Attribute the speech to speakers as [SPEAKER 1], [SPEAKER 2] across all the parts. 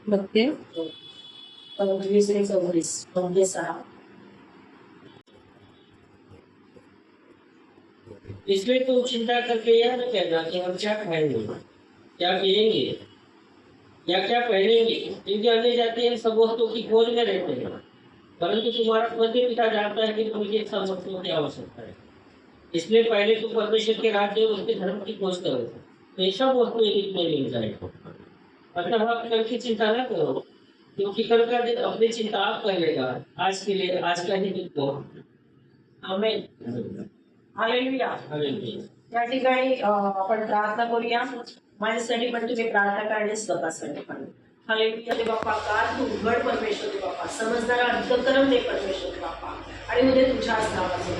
[SPEAKER 1] बघते.
[SPEAKER 2] 25 आणि 26 म्हणजे 6। इसलिए तुम चिंता करके यह न कहना कि हम क्या खाएंगे, क्या पिएंगे या क्या पहनेंगे, क्योंकि अन्य जाति इन सब वस्तुओं की खोज में रहते हैं, परंतु तुम्हारा स्वर्गीय पिता जानता है कि तुम्हें इन सब वस्तुओं की आवश्यकता है। इसलिए पहले तुम परमेश्वर के राज्य और उसके धर्म की खोज करो, तो ये सब वस्तुएं एक में मिल जाएगी। अतः आप कल की चिंता न करो, क्योंकि कल का दिन अपनी चिंता आप कर लेगा। आज के लिए आज का ही दिन को आमेन।
[SPEAKER 3] हालेलुया। या ठिकाणी आपण प्रार्थना करूया। माझ्यासाठी पण तुम्ही प्रार्थना करण्यास स्वतःसाठी पण हालेलुया। दे बाप्पा काल तू उघड परमेश्वर दे बाप्पा, समजणारा अंतःकरण दे परमेश्वर दे बाप्पा, आणि उद्या तुझ्याच नावाचे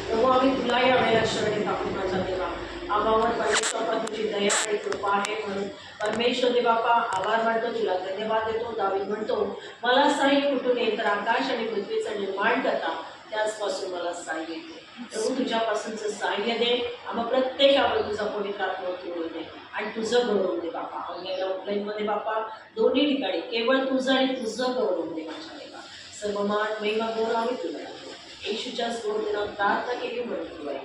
[SPEAKER 3] प्रभू आम्ही तुला या वेळेला शरण टाकून माझा देवा आभावर परमेश्वर बाप्पा तुझी दया आणि कृपा आहे म्हणून परमेश्वर दे बाप्पा आभार मानतो, तुला धन्यवाद देतो। दावीद म्हणतो मला साह्य कुठून येईल, तर आकाश आणि पृथ्वीचा निर्माण करता त्याचपासून मला साह्य येते। प्रभू तुझ्यापासूनचं साह्य दे, आम्हा प्रत्येकावर तुझा पवित्र आत्मा फिरवून दे आणि तुझं गौरव दे बापा। ऑनलाईन ऑफलाईन मध्ये बापा दोन्ही ठिकाणी केवळ तुझं आणि तुझं गौरव दे माझ्या देवा। सर्व मान महिमा गौरव आम्ही तुला देतो, येशूच्या नावात प्रार्थना केली म्हणतो आहे,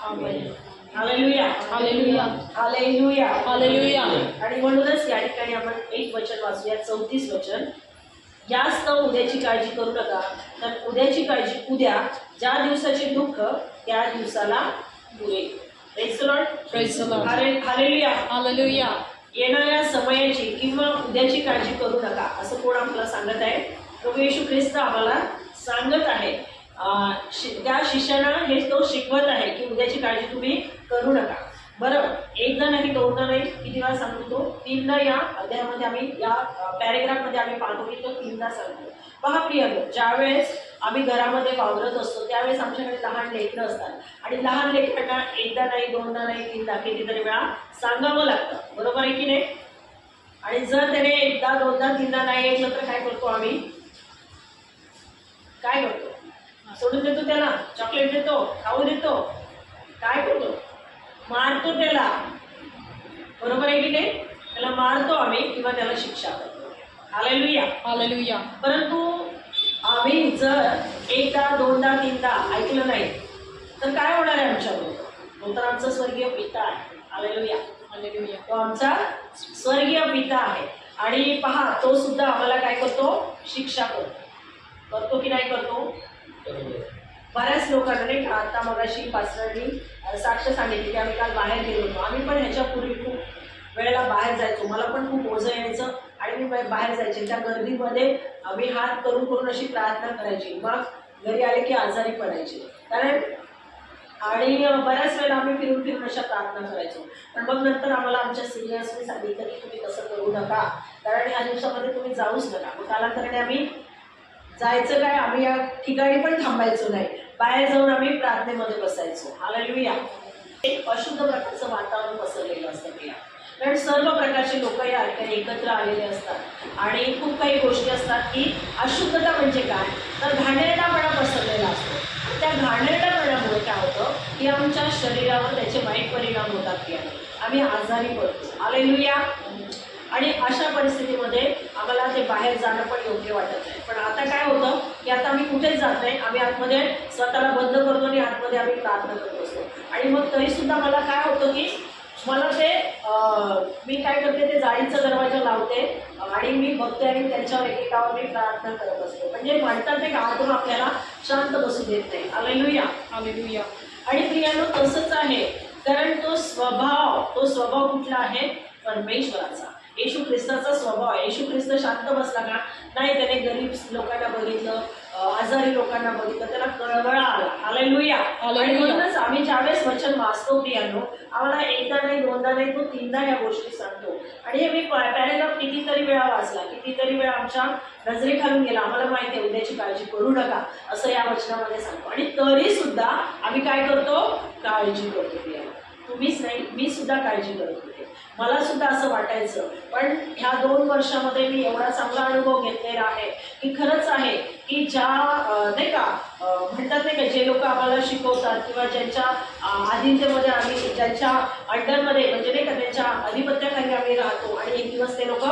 [SPEAKER 3] amen. Hallelujah hallelujah hallelujah
[SPEAKER 1] hallelujah.
[SPEAKER 3] आणि म्हणूनच या ठिकाणी आपण एक वचन वाचूया, 34 वचन। जास्त उद्याची काळजी करू नका, तर उद्याची काळजी उद्या, ज्या दिवसाचे दुःख त्या दिवसाला पुरेल। Praise the Lord,
[SPEAKER 1] praise the Lord,
[SPEAKER 3] hallelujah
[SPEAKER 1] hallelujah.
[SPEAKER 3] येणाऱ्या समयाची किंवा उद्याची काळजी करू नका असं कोण आपल्याला सांगत आहे? प्रभू येशू ख्रिस्त आम्हाला सांगत आहे। त्या शिष्याना हे तो शिकवत आहे की उद्याची काळजी तुम्ही करू नका। बरं, एकदा नाही दोनदा नाही, किती वेळा सांगतो तो? 3दा या अध्यायामध्ये आम्ही या पॅरेग्राफमध्ये आम्ही पाहतो की तो 3दा सांगतो। पहा प्रिय, ज्यावेळेस आम्ही घरामध्ये वावरत असतो त्यावेळेस आमच्याकडे लहान लेकरं असतात आणि लहान लेकरांना एकदा नाही दोनदा नाही 3दा कितीतरी वेळा सांगावं लागतं, बरोबर आहे की नाही? आणि जर त्याने एकदा दोनदा 3दा नाही ऐकलं तर काय करतो आम्ही? काय करतो? सोडून देतो त्याला, चॉकलेट देतो, खाऊ देतो, काय करतो? मारतो त्याला, बरोबर आहे की नाही? त्याला मारतो आम्ही किंवा त्याला शिक्षा करतो। Hallelujah
[SPEAKER 1] hallelujah.
[SPEAKER 3] परंतु आम्ही जर एकदा दोनदा 3दा ऐकलं नाही तर काय होणार आहे आमच्याबरोबर? तो तर आमचा स्वर्गीय पिता आहे। Hallelujah
[SPEAKER 1] hallelujah.
[SPEAKER 3] तो आमचा स्वर्गीय पिता आहे आणि पहा तो सुद्धा आम्हाला काय करतो? शिक्षा करतो की नाही करतो? बऱ्याच लोकांना नाही का, आता मगाशी पास्टरनी साक्ष सांगितली की आम्ही काल बाहेर गेलो होतो। आम्ही पण ह्याच्यापूर्वी खूप वेळेला बाहेर जायचो, मला पण खूप ओझं यायचं आणि मी बाहेर जायचे। त्या गर्दीमध्ये आम्ही हात करून करून अशी प्रार्थना करायची, मग घरी आले की आजारी पडायचे कारण, आणि बऱ्याच वेळेला आम्ही फिरून फिरून अशा प्रार्थना करायचो। पण मग नंतर आम्हाला आमच्या सिनियर्सनी सांगितलं की तुम्ही तसं करू नका, कारण ह्या दिवसामध्ये तुम्ही जाऊच नका। मग कालांतराने आम्ही जायचं काय, आम्ही या ठिकाणी पण थांबायचो नाही, बाहेर जाऊन आम्ही प्रार्थनेमध्ये बसायचो। हालेलुया। एक अशुद्ध प्रकारचं वातावरण पसरलेलं असतं प्रिया, कारण सर्व प्रकारचे लोक या ठिकाणी एकत्र आलेले असतात आणि खूप काही गोष्टी असतात की अशुद्धता म्हणजे काय, तर घाणेरडापणा पसरलेला असतो। त्या घाणेरडापणामुळे काय होतं की आमच्या शरीरावर त्याचे वाईट परिणाम होतात प्रिया, आम्ही आजारी पडतो। हालेलुया। आणि अशा परिस्थितीमध्ये आम्हाला ते बाहेर जाणं पण योग्य वाटत नाही। पण आता काय होतं की आता आम्ही कुठेच जात नाही, आम्ही आतमध्ये स्वतःला बंद करतो आणि आतमध्ये आम्ही प्रार्थना करत असतो। आणि मग तरीसुद्धा मला काय होतं की मला ते मी काय करते, ते जाळीचा दरवाजा लावते आणि मी बघते आणि त्यांच्यावर एकेकावर मी प्रार्थना करत असते। म्हणजे म्हणतात ते आतून आपल्याला शांत बसू देत नाही। Hallelujah
[SPEAKER 1] hallelujah.
[SPEAKER 3] आणि प्रियानो तसंच आहे, कारण तो स्वभाव कुठला आहे? परमेश्वराचा, येशू ख्रिस्ताचा स्वभाव आहे। येशू ख्रिस्त शांत बसला का नाही? त्याने गरीब लोकांना बघितलं, आजारी लोकांना बघितलं, त्याला कळवळा आला। हालेलुया। आणि म्हणूनच आम्ही ज्यावेळेस वचन वाचतो प्रियांनो, आम्हाला एकदा नाही दोनदा नाही तो 3दा या गोष्टी सांगतो। आणि हे मी पॅरेग्राफ कितीतरी वेळा वाचला, कितीतरी वेळा आमच्या नजरेखालून गेला। आम्हाला माहिती आहे उद्याची काळजी करू नका असं या वचनामध्ये सांगतो, आणि तरी सुद्धा आम्ही काय करतो? काळजी करतो प्रियांनो। तुम्हीच नाही, मी सुद्धा काळजी करत होते. मला सुद्धा असं वाटायचं. पण ह्या 2 वर्षामध्ये मी एवढा चांगला अनुभव घेतलेला आहे की खरंच आहे की ज्या नाही का म्हणतात नाही का, जे लोक आम्हाला शिकवतात किंवा ज्यांच्या आधीनतेमध्ये आम्ही ज्यांच्या अंडरमध्ये म्हणजे नाही का त्यांच्या अधिपत्याखाली आम्ही राहतो आणि एक दिवस ते लोक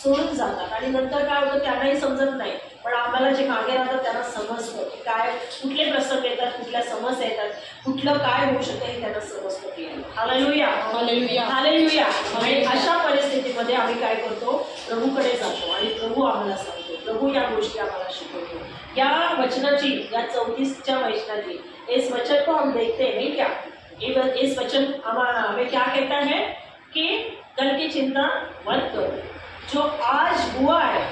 [SPEAKER 3] सोडून जातात आणि नंतर काय होतं त्यांनाही समजत नाही. पण आम्हाला जे मागे राहतात त्यांना समजतं की काय कुठले प्रसंग येतात, कुठल्या समस्या येतात, कुठलं काय होऊ शकतं हे त्यांना समजतं. Hallelujah,
[SPEAKER 1] hallelujah,
[SPEAKER 3] hallelujah. आणि अशा परिस्थितीमध्ये आम्ही काय करतो, प्रभूकडे जातो आणि प्रभू आम्हाला सांगतो, प्रभू या गोष्टी आम्हाला शिकवतो. या वचनाची, या 34च्या वचनाची इस वचन को हम देखते हैं नहीं क्या, इस वचन हमें क्या कहता है कि कल की चिंता मत करो, जो आज हुआ है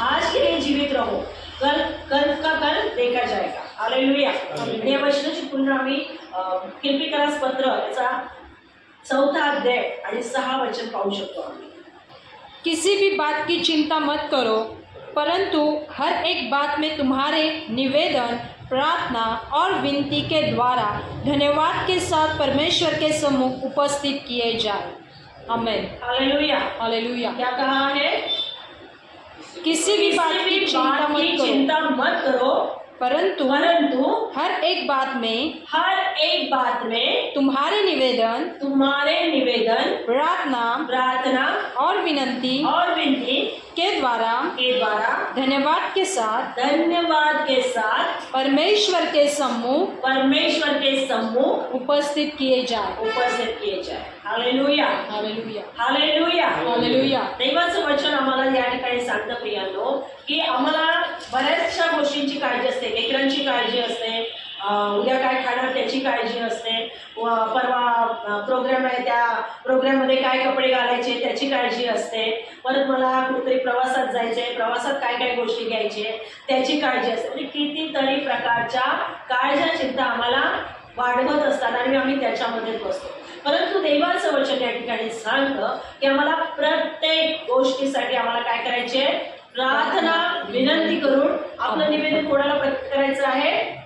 [SPEAKER 3] आज के लिए जीवित रहो, कल का कल देखा जाएगा. हालेलुया. या वचनाची पुन्हा आम्ही फिलिप्पियरास पत्र याचा 4था अध्याय आणि 6 वचन पाहू शकतो आम्ही.
[SPEAKER 1] किसी भी बात की चिंता मत करो, परंतु हर एक बात में तुम्हारे निवेदन, प्रार्थना और विनती के द्वारा धन्यवाद के साथ परमेश्वर के सम्मुख उपस्थित किए जाए. आमेन.
[SPEAKER 3] हालेलुया.
[SPEAKER 1] हालेलुया.
[SPEAKER 3] क्या कहा है,
[SPEAKER 1] किसी भी बात की
[SPEAKER 3] चिंता मत करो,
[SPEAKER 1] परंतु हर एक बात में तुम्हारे निवेदन, प्रार्थना और विनती के द्वारा धन्यवाद के साथ परमेश्वर के सम्मुख उपस्थित किए जाए.
[SPEAKER 3] Hallelujah,
[SPEAKER 1] hallelujah,
[SPEAKER 3] hallelujah,
[SPEAKER 1] hallelujah.
[SPEAKER 3] देवाचं वचन आम्हाला या ठिकाणी सांगतं प्रियांनो की आम्हाला बऱ्याचशा गोष्टींची काळजी असते. लेकरांची काळजी असते, उद्या काय खाणार त्याची काळजी असते, परवा प्रोग्राम आहे त्या प्रोग्राममध्ये काय कपडे घालायचे त्याची काळजी असते, परत मला कुठेतरी प्रवासात जायचे, प्रवासात काय काय गोष्टी घ्यायचे त्याची काळजी असते. म्हणजे कितीतरी प्रकारच्या काळज्या चिंता आम्हाला वाढवत असतात आणि आम्ही त्याच्यामध्ये बसतो. परंतु देवाचं वचन या ठिकाणी सांगतं की आम्हाला प्रत्येक गोष्टीसाठी आम्हाला काय करायचे, प्रार्थना विनंती करून आपलं निवेदन कोणाला करायचं आहे,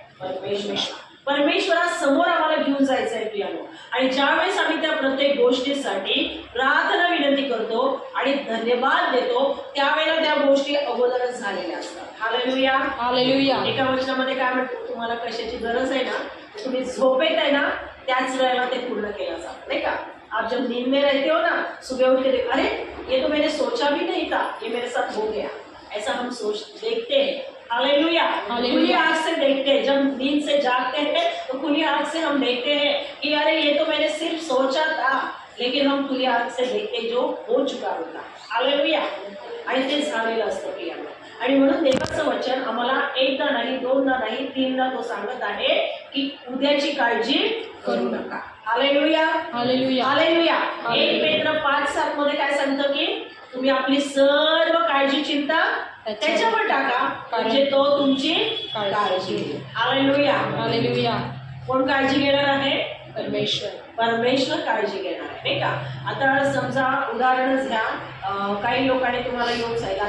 [SPEAKER 3] परमेश्वरासमोर आम्हाला घेऊन जायचं आहे प्रियानो. आणि ज्यावेळेस आम्ही त्या प्रत्येक गोष्टीसाठी प्रार्थना विनंती करतो आणि धन्यवाद देतो त्यावेळेला त्या गोष्टी अगोदरच झालेल्या असतात. Hallelujah,
[SPEAKER 1] hallelujah.
[SPEAKER 3] एका वचनामध्ये काय म्हणतो, तुम्हाला कशाची गरज आहे ना, तुम्ही झोपेत आहे ना त्याच वेळेला ते पूर्ण केलं जातं नाही का. आप जब नींद में रहते हो ना, सुबह उठ के देखो, अरे ये तो मैंने सोचा भी नहीं था, ये मेरे साथ हो गया, ऐसा हम देखते हैं. हालेलुया, खुली आंख से देखते हैं. जब नींद से जागते हैं तो खुली आंख से हम देखते हैं कि अरे ये तो मैंने सिर्फ सोचा था, लेकिन हम खुली आंख से देखते जो हो चुका होता. हालेलुया. आणि ते झालेलं असतं प्रियांनो. आणि म्हणून देवाचं वचन आम्हाला एकदा नाही, दोनदा नाही, 3दा तो सांगत आहे की उद्याची काळजी करू नका. Hallelujah,
[SPEAKER 1] hallelujah,
[SPEAKER 3] hallelujah. 1 पेत्र 5:7 मध्ये काय सांगतं की तुम्ही आपली सर्व काळजी चिंता त्याच्यावर टाका, म्हणजे तो तुमची काळजी घेईल. Hallelujah,
[SPEAKER 1] hallelujah.
[SPEAKER 3] कोण काळजी घेणार आहे,
[SPEAKER 1] परमेश्वर.
[SPEAKER 3] परमेश्वर काळजी घेणार आहे नाही का. आता समजा उदाहरणच घ्या, काही लोकांनी तुम्हाला येऊन सांगितलं,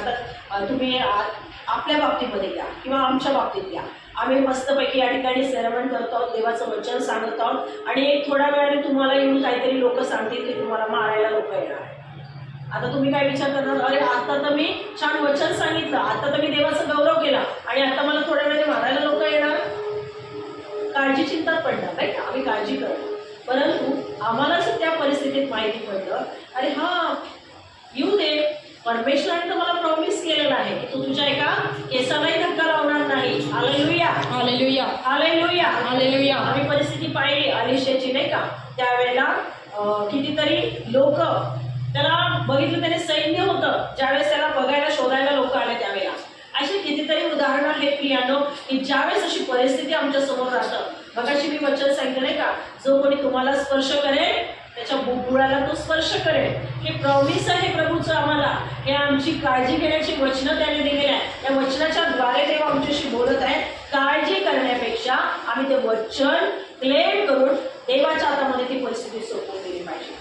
[SPEAKER 3] आता तुम्ही आपल्या बाबतीमध्ये घ्या किंवा आमच्या बाबतीत घ्या, आम्ही मस्तपैकी या ठिकाणी सेरेमन करतो आहोत, देवाचं वचन सांगत आहोत आणि एक थोड्या वेळाने तुम्हाला येऊन काहीतरी लोक सांगतील की तुम्हाला मारायला लोक येणार आहे. आता तुम्ही काय विचार करणार, अरे आता तर मी छान वचन सांगितलं, आता तर मी देवाचा गौरव केला आणि आता मला थोड्या वेळाने मारायला लोक येणार. काळजी चिंतात पडणार नाही का, आम्ही काळजी करतो. परंतु आम्हाला जर त्या परिस्थितीत माहिती पडलं, अरे हा येऊ दे, परमेश्वराने तर मला प्रॉमिस केलेला आहे की तू तुझ्या एका केसालाही धक्का लावणार नाही. Hallelujah,
[SPEAKER 1] hallelujah,
[SPEAKER 3] hallelujah,
[SPEAKER 1] hallelujah.
[SPEAKER 3] आम्ही परिस्थिती पाहिली अलिशेची नाही का. त्यावेळेला कितीतरी लोक त्याला बघितलं, त्याने सैन्य होतं, ज्यावेळेस त्याला बघायला शोधायला लोक आले त्यावेळेला. अशी कितीतरी उदाहरणं आहेत प्रियानो की ज्यावेळेस अशी परिस्थिती आमच्या समोर राहतं. मगाशी मी वचन सांगितलं नाही का, जो कोणी तुम्हाला स्पर्श करेल त्याच्या बुबुळाला तो स्पर्श करेल. हे प्रॉमिस आहे प्रभूचं आम्हाला, हे आमची काळजी घेण्याची वचनं त्याने दिलेली आहे. या वचनाच्या द्वारे देव आमच्याशी बोलत आहे. काळजी करण्यापेक्षा आम्ही ते वचन क्लेम करून देवाच्या हातामध्ये ती परिस्थिती सोपवून दिली पाहिजे.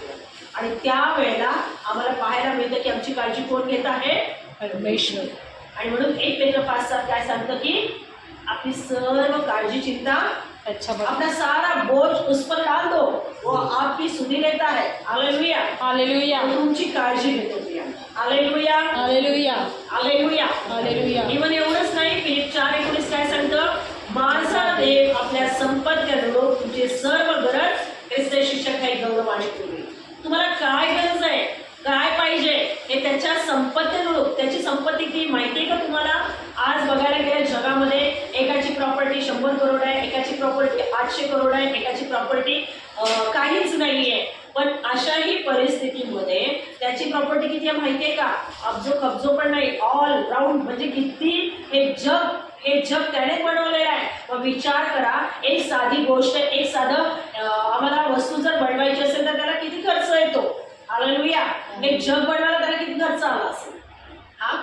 [SPEAKER 3] आणि त्यावेळेला आम्हाला पाहायला मिळतं की आमची काळजी कोण घेत आहे,
[SPEAKER 1] परमेश्वर.
[SPEAKER 3] आणि म्हणून 1 पेत्र 5:7 काय सांगतं की आपली सर्व काळजी चिंता
[SPEAKER 1] अच्छा बात।
[SPEAKER 3] अपना सारा बोझ उस पर डाल दो, वो आपकी सुनी लेता है। हालेलुया।
[SPEAKER 1] हालेलुया
[SPEAKER 3] तो तुमची काळजी घेतो Priya. Hallelujah,
[SPEAKER 1] hallelujah
[SPEAKER 3] hallelujah,
[SPEAKER 1] hallelujah
[SPEAKER 3] even एवढंच नाही, फिलिप 4:19 काय सांगतं, माझा देव आपल्या संपत्तीनुरूप तुमची सर्व गरज ख्रिस्त शिक्षक काही गौरवाने पुरवेल। तुम्हाला काय गरज आहे, काय पाहिजे हे त्याच्या संपत्तीनुरूप, त्याची संपत्ती ती माहिती आहे का तुम्हाला? आज बघायला गेल्या जगामध्ये एकाची प्रॉपर्टी 100 करोड आहे, एकाची प्रॉपर्टी 800 करोड आहे, एकाची प्रॉपर्टी काहीच नाहीये। पण अशाही परिस्थितीमध्ये त्याची प्रॉपर्टी किती आहे माहिती आहे का? अब्जो खब्जो पण नाही, ऑल राऊंड, म्हणजे किती हे जग त्याने बनवलेलं आहे। मग विचार करा, एक साधी गोष्ट, एक साधं आम्हाला वस्तू जर बनवायची असेल तर त्याला किती खर्च येतो? हालेलुया। हे जग बनवायला त्याला किती खर्च आला असेल? हा,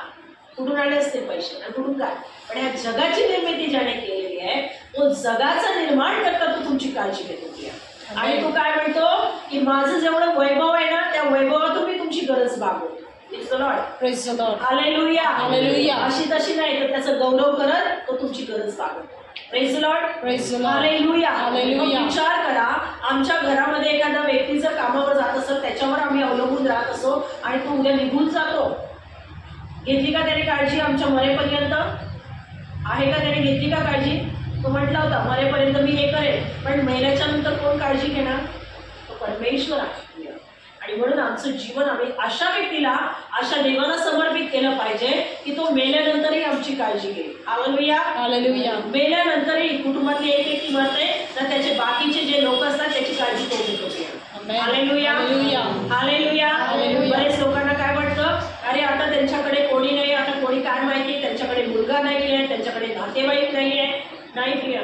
[SPEAKER 3] कुठून आले असतील पैसे आणि कुठून काय? पण या जगाची निर्मिती ज्याने केलेली आहे, तो जगाचं निर्माण करता तो तुमची काळजी घेतो प्रिया। आणि तो काय म्हणतो की माझं जेवढं वैभव आहे ना, त्या वैभवातून मी तुमची गरज भागवतो।
[SPEAKER 1] Praise the Lord
[SPEAKER 3] hallelujah,
[SPEAKER 1] hallelujah
[SPEAKER 3] अशी तशी नाही तर त्याचा गौरव करत तो तुमची गरज भागवतो। Praise the Lord,
[SPEAKER 1] praise the Lord
[SPEAKER 3] hallelujah.
[SPEAKER 1] Hallelujah
[SPEAKER 3] मग विचार करा, आमच्या घरामध्ये एखादा व्यक्ती जर कामावर जात असेल, त्याच्यावर आम्ही अवलंबून राहत असो आणि तो उद्या निघून जातो, घेतली का त्याने काळजी? आमच्या मरेपर्यंत आहे का त्याने घेतली का काळजी? तो म्हटला होता मरेपर्यंत मी हे करेन, पण मेल्याच्या नंतर कोण काळजी घेणार? तो परमेश्वर आहे। आणि म्हणून आमचं जीवन आम्ही अशा व्यक्तीला, अशा देवाला समर्पित केलं पाहिजे की तो मेल्यानंतरही आमची काळजी घेईल। हालेलुया,
[SPEAKER 1] हालेलुया
[SPEAKER 3] मेल्यानंतरही कुटुंबातली एक व्यक्ती मरते तर त्याचे बाकीचे जे लोक असतात त्याची काळजी तो घेतो। Hallelujah,
[SPEAKER 1] hallelujah
[SPEAKER 3] hallelujah.
[SPEAKER 1] हालेलुया।
[SPEAKER 3] बरेच लोकांना काय वाटतं, अरे आता त्यांच्याकडे कोणी नाही, आता कोणी काय माहिती, त्यांच्याकडे मुलगा नाहीये, त्यांच्याकडे नातेवाईक नाहीये। नाही प्रिया,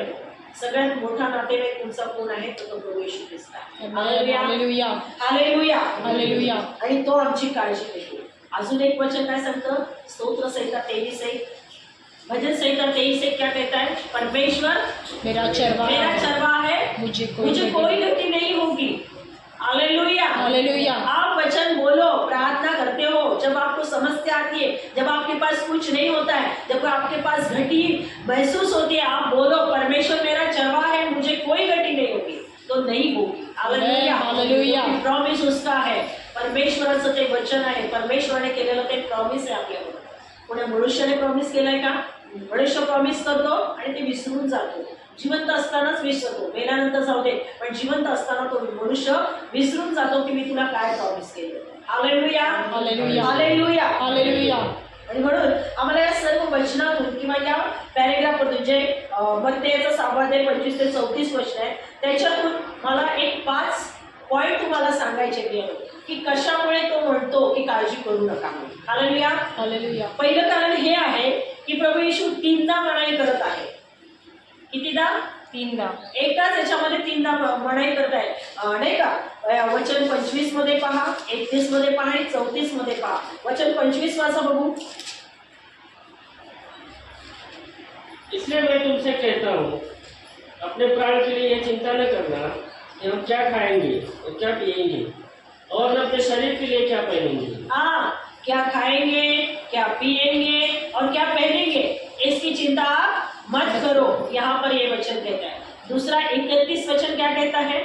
[SPEAKER 3] सगळ्यात मोठा नातेवाईक तुमचा कोण आहे? तो प्रभू येशू ख्रिस्त आहे। हालेलुया,
[SPEAKER 1] हालेलुया
[SPEAKER 3] हालेलुया,
[SPEAKER 1] हालेलुया
[SPEAKER 3] आणि तो आमची काळजी घेतो। अजून एक वचन काय सांगतं? स्तोत्र संहिता 23:1, भजन संहिता 23:1 क्या कहता है? परमेश्वर
[SPEAKER 1] मेरा चरवाहा
[SPEAKER 3] है,
[SPEAKER 1] मुझे
[SPEAKER 3] मुझे कोई गति नहीं होगी। हालेलुया,
[SPEAKER 1] हालेलुया
[SPEAKER 3] आप वचन बोलो, प्रार्थना करते हो, जब आपको समस्या आती है, जब आपके पास कुछ नहीं होता है, जब आपके पास घटी महसूस होती है, आप बोलो परमेश्वर मेरा चरवाहा है, मुझे कोई घटी नहीं होगी, तो नहीं होगी। हालेलुया,
[SPEAKER 1] हालेलुया
[SPEAKER 3] प्रॉमिस उसका है, परमेश्वराचं ते वचन आहे, परमेश्वराने केलेलं ते प्रॉमिस आहे आपल्यावर। कोणी मनुष्याने प्रॉमिस केलंय का? मनुष्य प्रॉमिस करतो आणि ते विसरून जातो, जिवंत असतानाच विसरतो, मेल्यानंतर जाऊ दे, पण जिवंत असताना तो मनुष्य विसरून जातो की मी तुला काय प्रॉमिस केलं। हालेलुया,
[SPEAKER 1] हालेलुया
[SPEAKER 3] हालेलुया,
[SPEAKER 1] हालेलुया
[SPEAKER 3] आणि म्हणून आम्हाला या सर्व वचनातून किंवा या पॅरेग्राफमधून जे मत्तेचा 6 अध्याय 25 ते 34 वचन आहे, त्याच्यातून मला एक 5 पॉइंट तुम्हाला सांगायचे की कशामुळे तो म्हणतो की काळजी करू नका। हालेलुया,
[SPEAKER 1] हालेलुया
[SPEAKER 3] पहिलं कारण हे आहे की प्रभू येशू 3दा मनाई करत आहे। कितीदा?
[SPEAKER 1] 3दा।
[SPEAKER 3] एकाच याच्यामध्ये 3दा मनाई करताय, नाही का? वचन 25 मध्ये पहा, 31 मध्ये पहा आणि 34 मध्ये पहा। वचन 25 वाचा बघू।
[SPEAKER 2] इसलिए मैं तुमसे कहता हूँ, अपने प्राण के लिए चिंता न करना कि हम क्या खाएंगे और क्या पिएंगे, और न अपने शरीर के लिए क्या पहनेंगे।
[SPEAKER 3] हाँ, क्या खाएंगे, क्या पिएंगे और क्या पहनेंगे, इसकी चिंता आप मत करो। यहाँ पर ये वचन कहता है। दूसरा 31 वचन क्या कहता है?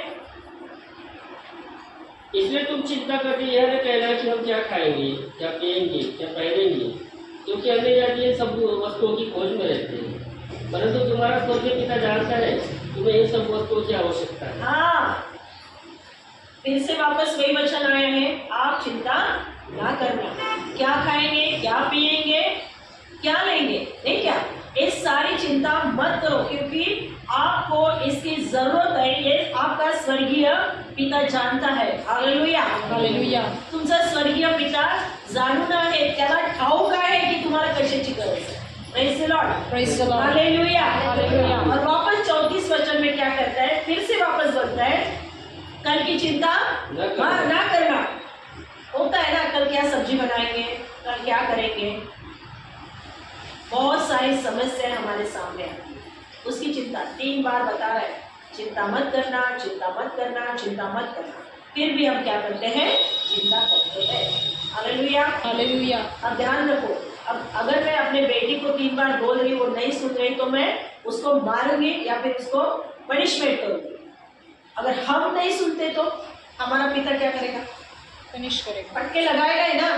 [SPEAKER 2] इसलिए तुम चिंता करके यह न कहना कि हम क्या खाएंगे, क्या पिएंगे, क्या पहनेंगे, क्योंकि अन्य जाति सब वस्तुओं की खोज में रहते हैं, परंतु तुम्हारा स्वर्गीय पिता जानता है तुम्हें इन सब वस्तुओं की आवश्यकता है।
[SPEAKER 3] हाँ, फिर से वापस वही वचन आए हैं, आप चिंता ना करना, क्या खाएंगे, क्या पिएंगे, क्या लेंगे, नहीं क्या, ये सारी चिंता मत करो, क्योंकि आपको इसकी जरूरत है, ये आपका स्वर्गीय पिता जानता है। हालेलुया,
[SPEAKER 1] हालेलुया
[SPEAKER 3] तुमचा स्वर्गीय पिता जाणून आहे, त्याला ठाऊक आहे की तुम्हाला कशाची गरज है। Praise the Lord,
[SPEAKER 1] praise the Lord
[SPEAKER 3] hallelujah,
[SPEAKER 1] hallelujah.
[SPEAKER 3] और वापस 34 वचन में क्या कहता है? फिर से वापस बोलता है, कल की चिंता ना करना। होता है ना, कल क्या सब्जी बनाएंगे, कल क्या करेंगे, बहुत सारी समस्याएं हमारे सामने आती है, उसकी चिंता 3 बार बता रहा है, चिंता मत करना, चिंता मत करना, चिंता मत करना। फिर भी हम क्या करते हैं? चिंता करते हैं। हालेलुया,
[SPEAKER 1] हालेलुया
[SPEAKER 3] अब ध्यान रखो, अब अगर मैं अपने बेटी को 3 बार बोल रही हूँ, वो नहीं सुन रही, तो मैं उसको मारूंगी या फिर उसको पनिशमेंट करूंगी। अगर हम नहीं सुनते तो हमारा पिता क्या करेगा?
[SPEAKER 1] पनिश करेगा।
[SPEAKER 3] पटके लगाएगा ही ना।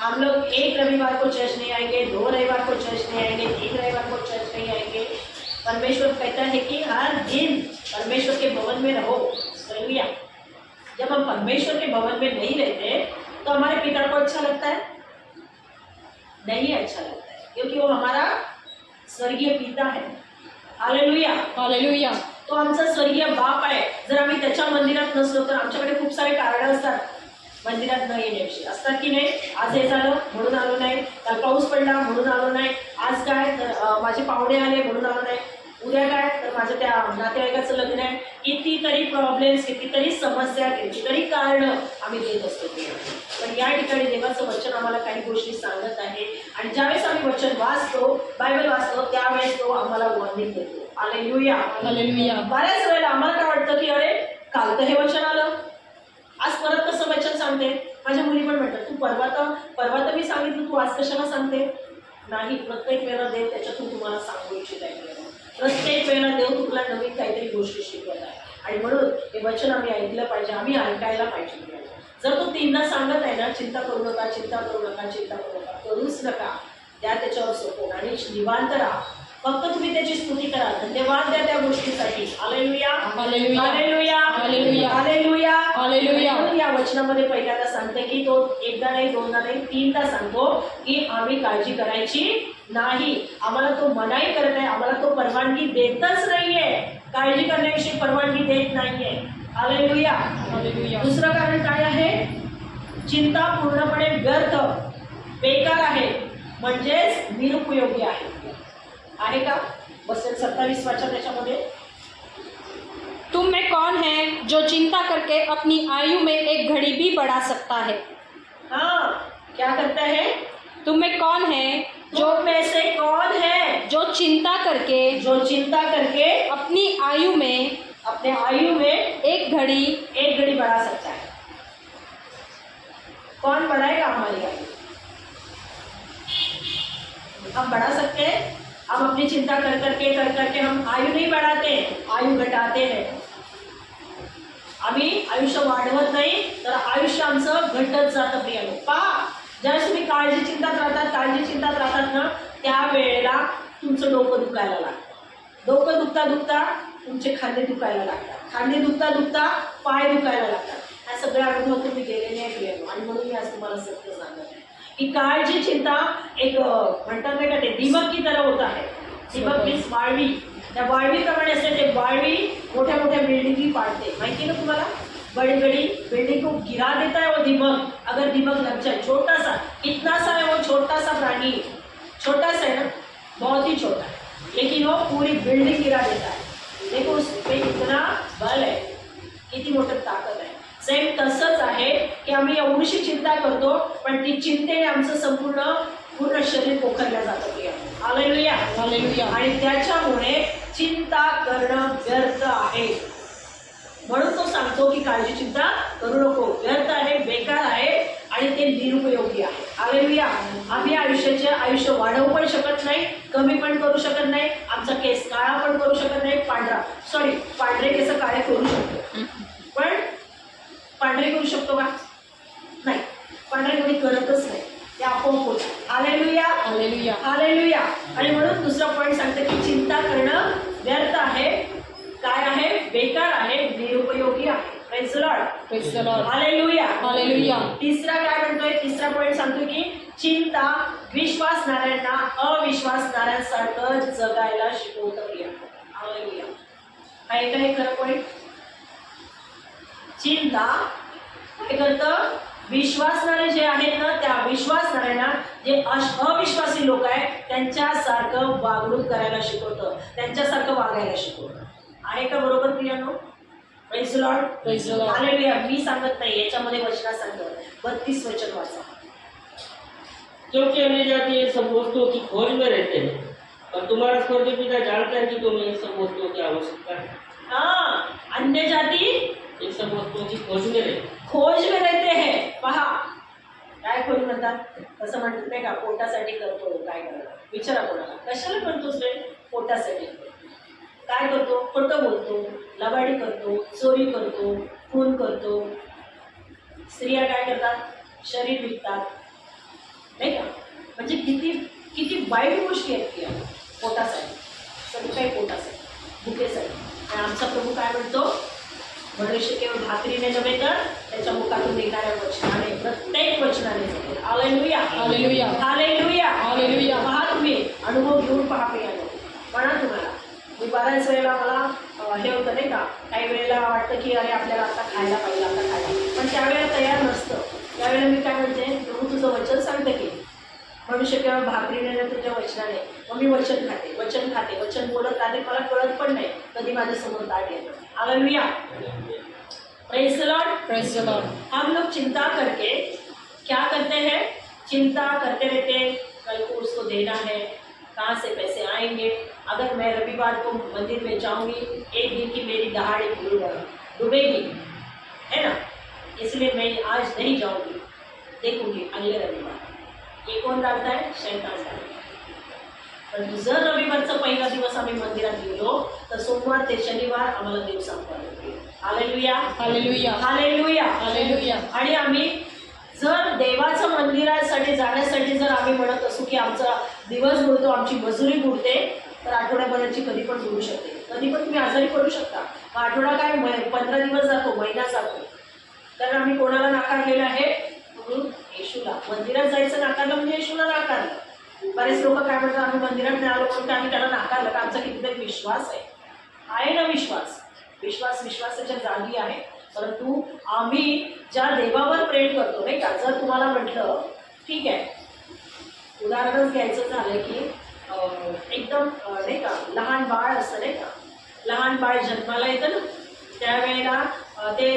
[SPEAKER 3] हम लोग एक रविवार को चर्च नहीं आएंगे, 2 रविवार को चर्च नहीं आएंगे, 3 रविवार को चर्च नहीं आएंगे। परमेश्वर कहता है कि हर दिन परमेश्वर के भवन में रहो। हालेलुया। जब हम परमेश्वर के भवन में नहीं रहते तो हमारे पिता को अच्छा लगता है? नहीं अच्छा लगता है, क्योंकि वो हमारा स्वर्गीय पिता है। हालेलुया।
[SPEAKER 1] हालेलुया।
[SPEAKER 3] तो आमचा स्वर्गीय बाप आहे। जर आम्ही त्याच्या मंदिरात नसलो तर आमच्याकडे खूप सारे कारण असतात मंदिरात न येण्याची, असतात की नाही? आज हे झालं म्हणून आलो नाही, काल पाऊस पडला म्हणून आलो नाही, आज काय तर माझे पाहुणे आले म्हणून आलो नाही, उद्या काय तर माझ्या त्या नातेवाईकाचं लग्न आहे। कितीतरी प्रॉब्लेम्स, कितीतरी समस्या, कितीतरी कारणं आम्ही देत असतो। पण या ठिकाणी देवाचं वचन आम्हाला काही गोष्टी सांगत आहे आणि ज्यावेळेस आम्ही वचन वाचतो, बायबल वाचतो, त्यावेळेस तो आम्हाला वॉर्निंग देतो। हालेलुया।
[SPEAKER 1] हालेलुया।
[SPEAKER 3] बऱ्याच वेळेला आम्हाला काय वाटतं की अरे काल तर हे वचन आलं, आज परत कसं वचन सांगते? माझ्या मुली पण म्हणतात तू परवा तर मी सांगितलं, तू आज कशाला सांगते? नाही, प्रत्येक वेळेला देव त्याच्यातून तुम्हाला सांगू इच्छित आहे। प्रत्येक वेळेला देव तुम्हाला नवीन काहीतरी गोष्टी शिकवत आहे आणि म्हणून हे वचन आम्ही ऐकलं पाहिजे, आम्ही ऐकायला पाहिजे। जर तो 3दा सांगत आहे ना, चिंता करू नका, चिंता करू नका, चिंता करू नका, करूच नका, त्या त्याच्यावर सोपवून आणि निवांत राहा। फक्त तुम्ही त्याची स्तुती करा, धन्यवाद द्या त्या गोष्टीसाठी। Hallelujah.
[SPEAKER 1] Hallelujah.
[SPEAKER 3] Hallelujah.
[SPEAKER 1] Hallelujah.
[SPEAKER 3] Hallelujah.
[SPEAKER 1] Hallelujah.
[SPEAKER 3] म्हणून या वचनामध्ये पहिल्यांदा सांगते की तो एकदा नाही, 2दा नाही, 3दा सांगतो की आम्ही काळजी करायची नाही। आम्हाला तो मनाई करत आहे, आम्हाला तो परवानगी देतच नाहीये, काळजी करण्याविषयी परवानगी देत नाहीये। हालेलुया।
[SPEAKER 1] हालेलुया।
[SPEAKER 3] दुसरं कारण काय आहे? चिंता पूर्णपणे व्यर्थ, बेकार आहे, म्हणजेच निरुपयोगी आहे। आहे का? वचन 27 वाचा त्याच्यामध्ये।
[SPEAKER 1] तुम में कौन है जो चिंता करके अपनी आयु में एक घड़ी भी बढ़ा सकता है?
[SPEAKER 3] हाँ, क्या करता है?
[SPEAKER 1] तुम में कौन है
[SPEAKER 3] जो में से कौन है
[SPEAKER 1] जो चिंता करके
[SPEAKER 3] अपनी आयु में
[SPEAKER 1] एक घड़ी
[SPEAKER 3] बढ़ा सकता है? कौन बढ़ाएगा हमारी आयु? हम बढ़ा सकते हैं? हम अपनी चिंता कर करके हम आयु नहीं बढ़ाते, आयु घटाते हैं। आम्ही आयुष्य वाढवत नाही तर आयुष्य आमचं घटत जातं। प्रियानो, पहा, ज्यावेळेस तुम्ही काळजी चिंतात राहतात ना, त्यावेळेला तुमचं डोकं दुखायला लागतं। डोकं दुखता तुमचे खांदे दुखायला लागतात, खांदे दुखता पाय दुखायला लागतात। या सगळ्या अनुभव तुम्ही गेलेले आहे प्रियानो, आणि म्हणून मी आज तुम्हाला सत्य सांगत आहे की काळजी चिंता एक म्हणतात नाही का, ते दिमक की तरह होता है। दिमक मीन्स वाळवी, त्या वाळवीप्रमाणे असते ते। वाळवी मोठ्या मोठ्या बिल्डिंगी पाडते, माहिती ना तुम्हाला? बड़ी बड़ी बिल्डिंग को गिरा देता है वो दिमक, अगर दिमक लग जाए। छोटा सा, कितना सा है वो छोटा सा प्राणी, छोटा सा है ना, बहुत ही छोटा है, लेकिन वो पूरी बिल्डिंग गिरा देता है। देखो उस पे कितना बल है, किती मोठी ताकद आहे। सेम तसंच आहे की आम्ही एवढीशी चिंता करतो, पण ती चिंतेने आमचं पूर्ण शरीर पोखरलं जातं। हालेलुया।
[SPEAKER 1] हालेलुया।
[SPEAKER 3] आणि त्याच्यामुळे चिंता करणं व्यर्थ आहे। म्हणून तो सांगतो की काळजी चिंता करू नको, व्यर्थ आहे, बेकार आहे आणि ते निरुपयोगी आहे। हालेलुया। आम्ही आयुष्य वाढवू पण शकत नाही, कमी पण करू शकत नाही, आमचा केस काळा पण करू शकत नाही, पांढरे केस काळे करू शकतो, पण पांढरे करू शकतो का? नाही, पांढरे कोणी करतच नाही, ते आपोआप होतं। हालेलुया।
[SPEAKER 1] हालेलुया।
[SPEAKER 3] हालेलुया। आणि म्हणून दुसरा पॉईंट सांगते की चिंता करणं व्यर्थ आहे, काय आहे? बेकार आहे, निरुपयोगी आहे। Praise the Lord.
[SPEAKER 1] Praise the Lord.
[SPEAKER 3] Hallelujah.
[SPEAKER 1] Hallelujah.
[SPEAKER 3] तिसरा काय म्हणतोय? तिसरा पॉईंट सांगतोय की चिंता विश्वासणाऱ्यांना अविश्वासणाऱ्यांसारखं जगायला शिकवतं। हालेलुया। आहे का हे खरं पॉईंट? चिंता काय करतं? विश्वासणारे जे आहेत ना, त्या विश्वासणाऱ्यांना जे अविश्वासी लोक आहेत त्यांच्यासारखं वागणूक करायला शिकवतं, त्यांच्यासारखं वागायला शिकवतं। आहे का बरोबर प्रियानो? Praise the Lord.
[SPEAKER 1] Praise the Lord.
[SPEAKER 3] Hallelujah. मी सांगत नाही, याच्यामध्ये वचना सांगतं। 32 वचन वाचा।
[SPEAKER 2] क्योंकि अन्य जाति इन सब वस्तुओं की खोज में रहते हैं, और तुम्हारा स्वर्गीय पिता जानता है कि तुम्हें इन सब वस्तुओं की आवश्यकता है।
[SPEAKER 3] हाँ, अन्य जाति
[SPEAKER 2] इन सब वस्तुओं की खोज में
[SPEAKER 3] रहते हैं। पहा, काय खोज म्हणतात? कसं म्हणतात नाही का, पोटासाठी करतो, काय करतो? विचारा कोणाला, कशाला करतोस रे? पोटासाठी। काय करतो? खोटं बोलतो, लबाडी करतो, चोरी करतो, खून करतो. स्त्रिया काय करतात? शरीर विकतात, नाही का? म्हणजे किती किती वाईट गोष्टी आहेत या पोटासाठी, सगळं काही पोटासाठी, भुकेसाठी. आणि आमचा प्रभू काय म्हणतो? मनुष्य केवळ भाकरीने नव्हे तर त्याच्या मुखातून निघणाऱ्या वचनाने, प्रत्येक वचनाने जगेल. Hallelujah,
[SPEAKER 1] hallelujah,
[SPEAKER 3] hallelujah,
[SPEAKER 1] hallelujah.
[SPEAKER 3] पहा तुम्ही अनुभव घेऊन पहा प्रियानो. म्हणा तुम्हाला मी बऱ्याच वेळेला मला हे होतं नाही का, काही वेळेला वाटतं की अरे आपल्याला आता खायला पाहिजे, आता खायला, पण त्यावेळेला तयार नसतं. त्यावेळेला मी काय म्हणते, प्रभू तुझं वचन सांगतं की मनुष्य केवळ भाकरीने न तुझ्या वचनाने. मग मी वचन खाते, वचन खाते, वचन बोलत राहते, मला कळत पण नाही कधी माझ्या समोर ताट येतं. Hallelujah, praise the Lord,
[SPEAKER 1] praise the Lord.
[SPEAKER 3] हम लोग चिंता करके क्या करते हैं? चिंता करते रहते, कल को उसको देना है, कहाँ से पैसे आएंगे, अगर मैं रविवार को मंदिर में जाऊंगी, एक दिन की मेरी दहाड़ी डूबेगी, है ना, इसलिए मैं आज नहीं जाऊंगी, देखूंगी अगले रविवार. ये कोण डालता है? शैतान डालता है. परंतु जर रविवारचा पहिला दिवस आम्ही मंदिरात गेलो तर सोमवार ते शनिवार आम्हाला देव सांगतो. Hallelujah,
[SPEAKER 1] hallelujah,
[SPEAKER 3] hallelujah,
[SPEAKER 1] hallelujah.
[SPEAKER 3] आणि आम्ही जर देवाचं मंदिरासाठी जाण्यासाठी जर आम्ही म्हणत असू की आमचा दिवस बुडतो, आमची मजुरी बुडते, तर आठवड्याभराची कधी पण बुडू शकते. कधी पण तुम्ही आजारी पडू शकता. मग आठवडा काय 15 दिवस जातो, महिना जातो. कारण आम्ही कोणाला नाकारलेलं आहे? येशूला. मंदिरात जायचं नाकारलं म्हणजे येशूला नाकारलं. बरेच लोक काय म्हणतात, आम्ही मंदिरात नाही आलो म्हणून आम्ही त्याला नाकारलं. का आमचा कितीतरी विश्वास आहे ना? विश्वासाच्या जागी आहे. परंतु आम्ही ज्या देवावर प्रेम करतो नाही का, जर तुम्हाला म्हटलं ठीक आहे, उदाहरणच घ्यायचं झालं की एकदम नाही का लहान बाळ असतं नाही का, लहान बाळ जन्माला येतं ना, त्यावेळेला ते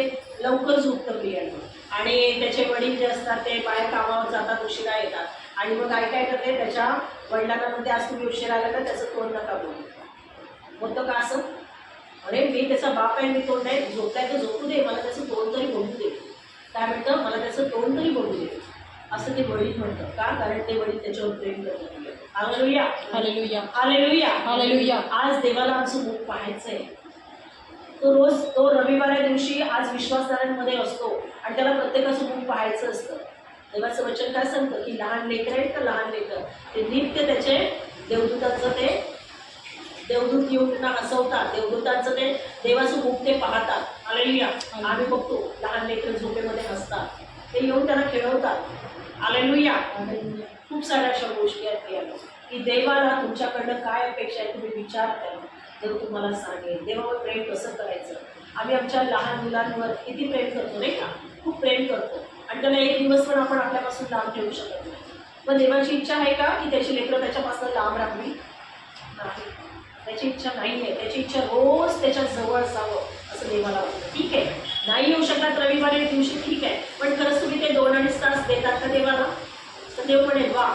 [SPEAKER 3] लवकर झोपतं प्रियांना, आणि त्याचे वडील जे असतात ते बाहेर कामावर जातात, उशिरा येतात, आणि मग काय करते, त्याच्या वडिलांना म्हणते आज तुम्ही उशिरा आला तर त्याचं तोंड नका बोलू. होतं का असं? अरे मी त्याचा बाप आहे, मी तोंड नाही, झोपताय तर झोपू दे, मला त्याचं तोंड तरी बोलू दे. काय म्हणतं? मला त्याचं तोंड तरी बोलू दे, असं ते वडील म्हणतं. का? कारण ते वडील त्याच्यावर प्रेम करतात. Hallelujah,
[SPEAKER 1] hallelujah,
[SPEAKER 3] hallelujah,
[SPEAKER 1] hallelujah.
[SPEAKER 3] आज देवाला आमचं मुख पाहायचंय. तो रविवारा दिवशी आज विश्वासदारांमध्ये असतो आणि त्याला प्रत्येकाचं मुख पाहायचं असतं. देवाचं वचन काय सांगतं की लहान लेकर आहेत का, लहान लेकर ते नित्य त्याचे देवदूतांचं ते देवदूत येऊन त्यांना हसवतात, देवदूतांचं ते देवाचं मुख ते पाहतात. हालेलुया. आम्ही बघतो लहान लेकर झोपेमध्ये हसतात, ते येऊन त्यांना खेळवतात. हालेलुया. खूप साऱ्या अशा गोष्टी आहेत की देवाला तुमच्याकडनं काय अपेक्षा आहे तुम्ही विचारताय, देव तुम्हाला सांगेल. देवावर प्रेम कसं करायचं. आम्ही आमच्या लहान मुलांवर किती प्रेम करतो नाही का, खूप प्रेम करतो, आणि त्याला एक दिवस पण आपण आपल्यापासून लांब ठेवू शकत नाही. पण देवाची इच्छा आहे का की त्याची लेकरं त्याच्यापासून लांब राहावी? नाही, त्याची इच्छा नाही आहे. त्याची इच्छा रोज त्याच्या जवळ असावं असं देवाला वाटतं. ठीक आहे, नाही येऊ शकतात रविवारी दिवशी, ठीक आहे, पण खरंच तुम्ही ते 2-2.5 तास देतात का देवाला? तर देव म्हणेल वा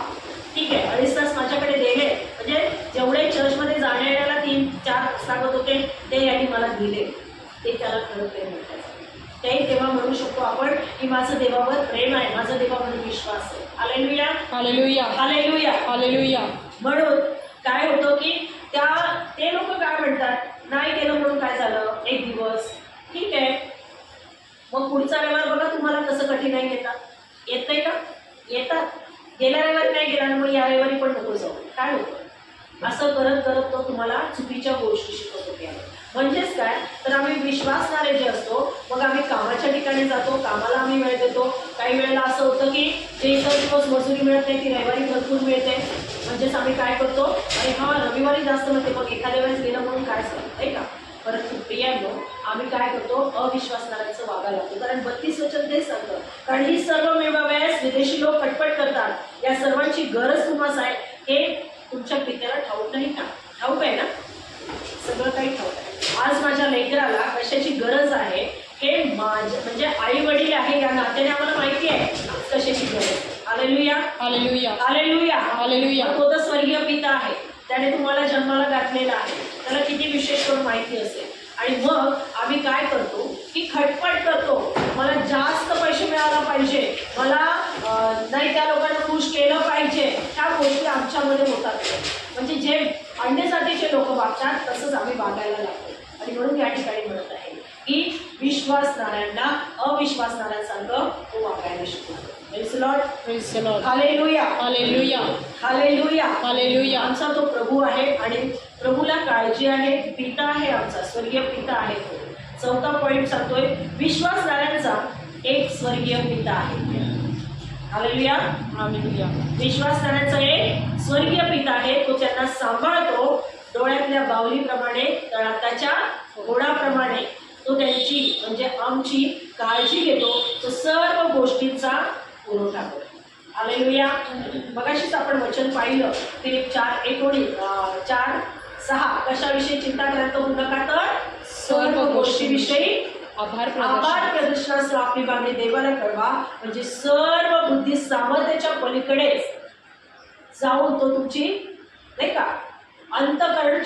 [SPEAKER 3] ठीक आहे, 2.5 तास माझ्याकडे दिले, म्हणजे जेवढे चर्चमध्ये जाण्या येण्याला 3-4 लागत होते ते यांनी मला दिले, ते त्याला खरं प्रेम म्हणतात. तेही तेव्हा म्हणू शकतो आपण की माझं देवावर प्रेम आहे, माझा देवावर विश्वास आहे. Hallelujah,
[SPEAKER 1] hallelujah,
[SPEAKER 3] hallelujah,
[SPEAKER 1] hallelujah.
[SPEAKER 3] म्हणून काय होतं की ते लोक काय म्हणतात, नाही गेलं म्हणून काय झालं, एक दिवस ठीक आहे, मग पुढचा रविवार बघा तुम्हाला कसं कठीणाई येतात. येत नाही का? येतात. गेल्या रविवारी नाही गेला ना, मग या रविवारी पण नको जाऊ. काय होतं? असं करत करत तो तुम्हाला चुकीच्या गोष्टी शिकवतो. म्हणजेच काय, तर आम्ही विश्वासणारे जे असतो, मग आम्ही कामाच्या ठिकाणी जातो, कामाला आम्ही वेळ देतो. काही वेळेला असं होतं की जे इतर दिवस मजुरी मिळत नाही ती रविवारी भरपूर मिळते. म्हणजेच आम्ही काय करतो, अरे हा रविवारी जास्त मिळते, मग एखाद्या वेळेस गेलं म्हणून काय झालं नाही का. परंतु प्रियांनो, आम्ही काय करतो, अविश्वासणाऱ्यांचं वागायला लागतो. कारण 32 वचन तेच सांगतं, कारण ही सर्व मिळवाव्यास विदेशी लोक पटपट करतात, या सर्वांची गरज तुम्हाला आहे हे तुमच्या पित्याला ठाऊक नाही का? ठाऊक आहे ना, सगळं काही ठाऊक आहे. आज माझ्या लेकराला कशाची गरज आहे हे म्हणजे आई वडील आहे या नात्याने आम्हाला माहिती आहे कशाची गरज. Hallelujah,
[SPEAKER 1] hallelujah,
[SPEAKER 3] hallelujah,
[SPEAKER 1] hallelujah.
[SPEAKER 3] तो तर स्वर्गीय पिता आहे, त्याने तुम्हाला जन्माला घातलेला आहे, त्याला किती विशेष करून माहिती असेल. आणि मग आम्ही काय करतो की खटपट करतो, मला जास्त पैसे मिळायला पाहिजे, मला नाही त्या लोकांना खुश केलं पाहिजे. ह्या गोष्टी आमच्यामध्ये होतात. म्हणजे जे अन्य जातीचे लोक वागतात तसंच आम्ही वागायला लागतो. आणि म्हणून या ठिकाणी म्हणत आहे की विश्वासणाऱ्यांना अविश्वासणाऱ्यांसारखं तो वागायला शिकतो. Praise the Lord.
[SPEAKER 1] Praise the Lord.
[SPEAKER 3] Hallelujah.
[SPEAKER 1] Hallelujah.
[SPEAKER 3] Hallelujah.
[SPEAKER 1] Hallelujah.
[SPEAKER 3] आमचा तो प्रभू आहे आणि प्रभूला काळजी आहे. पिता आहे आमचा, स्वर्गीय पिता आहे तो. 4था पॉइंट सांगतोय, विश्वासणाऱ्यांचा एक स्वर्गीय पिता आहे. हालेलुया.
[SPEAKER 1] Hallelujah.
[SPEAKER 3] विश्वासणाऱ्यांचा एक स्वर्गीय पिता आहे. तो त्यांना सांभाळतो डोळ्यातल्या बाहुलीप्रमाणे, तळहाताच्या घोडाप्रमाणे. तो त्यांची म्हणजे आमची काळजी घेतो. तो सर्व गोष्टींचा पुरवठा करतो. हालेलुया. मगाशीच आपण वचन पाहिलं फिलिप 4:4-6 कशाविषयी चिंता करत होऊ नका तर सर्व गोष्टीविषयी
[SPEAKER 1] आभार
[SPEAKER 3] आभार
[SPEAKER 1] प्रदर्शन.
[SPEAKER 3] प्रदर्शनासह आपली मागणी देवाला कळवा. म्हणजे सर्व बुद्धी सामर्थ्याच्या पलीकडे जाऊन तो तुमची नाही का अंतःकरण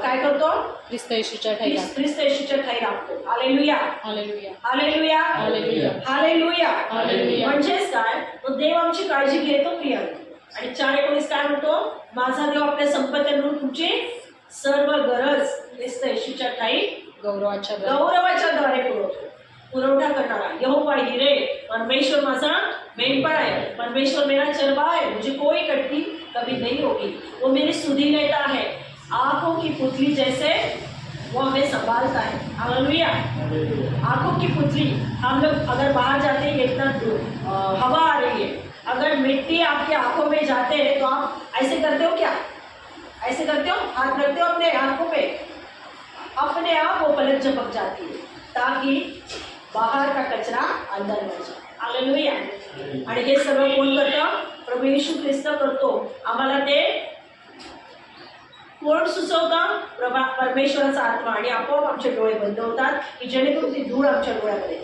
[SPEAKER 3] काय करतो,
[SPEAKER 1] ख्रिस्त येशूच्या ठाई
[SPEAKER 3] ख्रिस्त येशूच्या ठाई राखतो. Hallelujah.
[SPEAKER 1] Hallelujah.
[SPEAKER 3] Hallelujah.
[SPEAKER 1] Hallelujah.
[SPEAKER 3] Hallelujah.
[SPEAKER 1] Hallelujah.
[SPEAKER 3] म्हणजेच काय, तो देव आमची काळजी घेतो प्रिय. आणि 4:19 काय म्हणतो, माझा देव आपल्या संपत्तीवरून तुमची सर्व गरज ख्रिस्त येशूच्या ठाई
[SPEAKER 1] गौरवाच्या
[SPEAKER 3] गौरवाच्या द्वारे पुरवठा करणारा यहोवा हिरे. परमेश्वर माझा मेंढपाळ आहे. परमेश्वर मेरा चरवाहा है, मुझे कोई कटती कभी नहीं होगी. वो मेरी सुधि लेता है, आंखों की पुतली जैसे वो हमें संभालता है. हालेलुया. आंखों की पुतली. हम लोग अगर बाहर जाते हैं, इतना हवा आ रही है, अगर मिट्टी आपकी आंखों में जाते हैं तो आप ऐसे करते हो क्या? ऐसे करते हो, हाथ रखते हो अपने आंखों पे, अपने आप वो पलक झपक जाती है ताकि बाहर का कचरा अंदर न जाए. हालेलुया. आणि हे सर्व कोण करतं? प्रभू येशू ख्रिस्त करतो. आम्हाला ते कोण सुचवतं? परमेश्वराचा आत्मा. आणि आपोआप आमचे डोळे बंद होतात की जेणेकरून ती धूळ आमच्या डोळ्यामध्ये.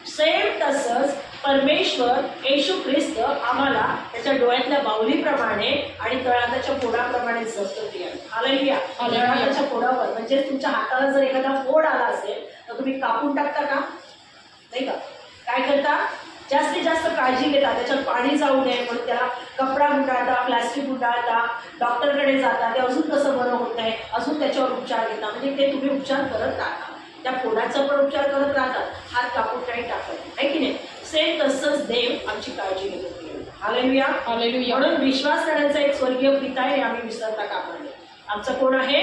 [SPEAKER 3] सेम तसंच परमेश्वर येशू ख्रिस्त आम्हाला त्याच्या डोळ्यातल्या बाहुलीप्रमाणे आणि तळहाताच्या फोडाप्रमाणे जपतो. हालेलुया. तळहाताच्या फोडावर म्हणजे तुमच्या हाताला जर एखादा फोड आला असेल तर तुम्ही कापून टाकता का? नाही का? काय करता? जास्तीत जास्त काळजी घेता, त्याच्यात पाणी जाऊ नये म्हणून त्याला कपडा गुंडाळता, प्लास्टिक गुंडाळता, डॉक्टरकडे जाता, ते अजून कसं बरं होत आहे, अजून त्याच्यावर उपचार घेता. म्हणजे ते तुम्ही उपचार करत राहता, त्या फोडाचा पण उपचार करत राहतात, हात कापून काही टाकत आहे की नाही. सेम तसंच देव आमची काळजी घेतो. हालेलुया.
[SPEAKER 1] हालेलुया.
[SPEAKER 3] म्हणून विश्वास करण्याचा एक स्वर्गीय पिता आहे, आम्ही विसरता कामा नये. आमचा कोण आहे?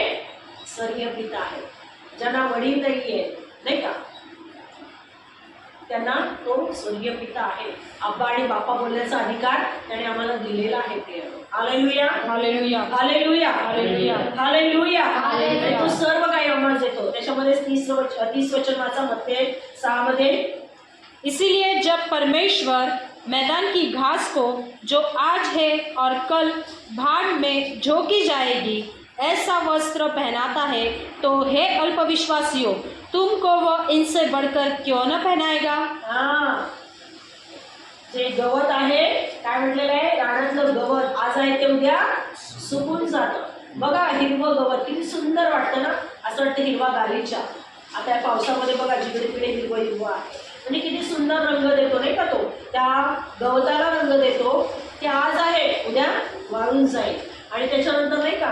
[SPEAKER 3] स्वर्गीय पिता आहे. ज्यांना वडील नाही आहे नाही का, त्यांना तो स्वर्गीय पिता आहे. आब्बा आणि बापा बोलण्याचा अधिकार त्याने आम्हाला दिलेला आहे. Hallelujah.
[SPEAKER 1] Hallelujah.
[SPEAKER 3] Hallelujah.
[SPEAKER 1] Hallelujah.
[SPEAKER 3] Hallelujah.
[SPEAKER 1] Hallelujah.
[SPEAKER 3] तो सर्व काही आम्हाला देतो. त्याच्यामध्ये 30 वचन वाचा मत्ते 6
[SPEAKER 1] इसीलिए जब परमेश्वर मैदान की घास को जो आज है और कल भाड़ में झोंकी जाएगी ऐसा वस्त्र पहनाता है, तो हे अल्पविश्वासियों, तुमको वह इनसे बढ़कर क्यों न पहनाएगा.
[SPEAKER 3] जे गवत आहे काय म्हटलेलं आहे, रानातलं गवत आज आहे ते उद्या सुकून जातं. बघा हिरवं गवत किती सुंदर वाटतं ना, असं वाटतं हिरवा गालीच्या. आता या पावसामध्ये बघा जिकडे तिकडे हिरवं हिरवं आहे, म्हणजे किती सुंदर रंग देतो नाही का तो, त्या गवताला रंग देतो. ते आज आहे उद्या वाळून जाईल. आणि त्याच्यानंतर नाही का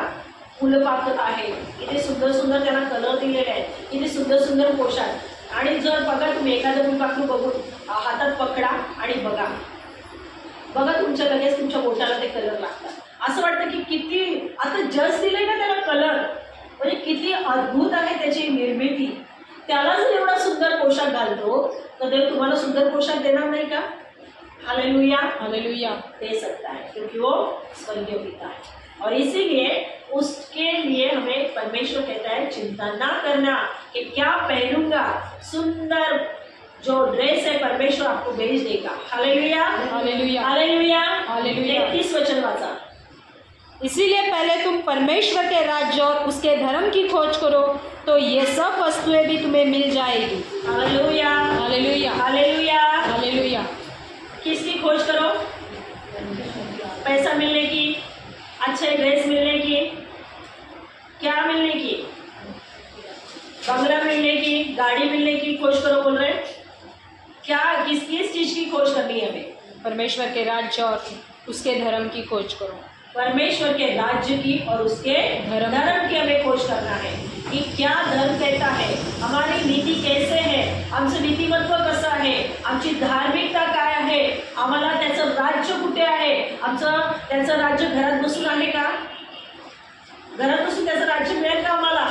[SPEAKER 3] फुलपाखर आहे, किती सुंदर सुंदर त्यांना कलर दिलेले आहेत, किती सुंदर सुंदर पोशाख. आणि जर बघा तुम्ही एखादं फुलपाखरू बघून हातात पकडा आणि बघा बघा तुमच्या लगेच तुमच्या बोटाला ते कलर लागतात. असं वाटतं की किती आता जस्ट दिलंय ना त्याला कलर, म्हणजे किती अद्भुत आहे त्याची निर्मिती. त्याला जर एवढा सुंदर पोशाख घालतो तर देव तुम्हाला सुंदर पोशाख देणार नाही का? हालेलुया.
[SPEAKER 1] हालेलुया.
[SPEAKER 3] दे सकता है क्योंकि वो स्वर्गीय पिता है. और इसीलिए उसके लिए हमें परमेश्वर कहता है चिंता ना करना कि क्या पहनूंगा. सुंदर जो ड्रेस है परमेश्वर आपको भेज देगा. हालेलुया.
[SPEAKER 1] हालेलुया.
[SPEAKER 3] हालेलुया.
[SPEAKER 1] हालेलुया.
[SPEAKER 3] 31 वचन वाचा.
[SPEAKER 1] इसीलिए पहले तुम परमेश्वर के राज्य और उसके धर्म की खोज करो, तो ये सब वस्तुएं भी तुम्हें मिल जाएगी.
[SPEAKER 3] हालेलुया.
[SPEAKER 1] हालेलुया.
[SPEAKER 3] हालेलुया.
[SPEAKER 1] हालेलुया.
[SPEAKER 3] किसकी खोज करो? पैसा मिलने की, अच्छे ड्रेस मिलने की, क्या मिलने की? बंगला मिलने की, गाड़ी मिलने की खोज करो बोल रहे हैं. क्या किस किस चीज की खोज करनी है हमें?
[SPEAKER 1] परमेश्वर के राज्य और उसके धर्म की खोज करो.
[SPEAKER 3] परमेश्वर के राज्य की और उसके धर्म की हमें खोज करना है कि क्या धर्म कहता है, हमारी नीति कैसे है, आमचं नीतिमत्व कसं आहे, आमची धार्मिकता काय आहे, आम्हाला त्याचं राज्य कुठे आहे, आमचं त्याचं राज्य घरात बसून आहे का, घरात बसून त्याचं राज्य मिळेल का आम्हाला,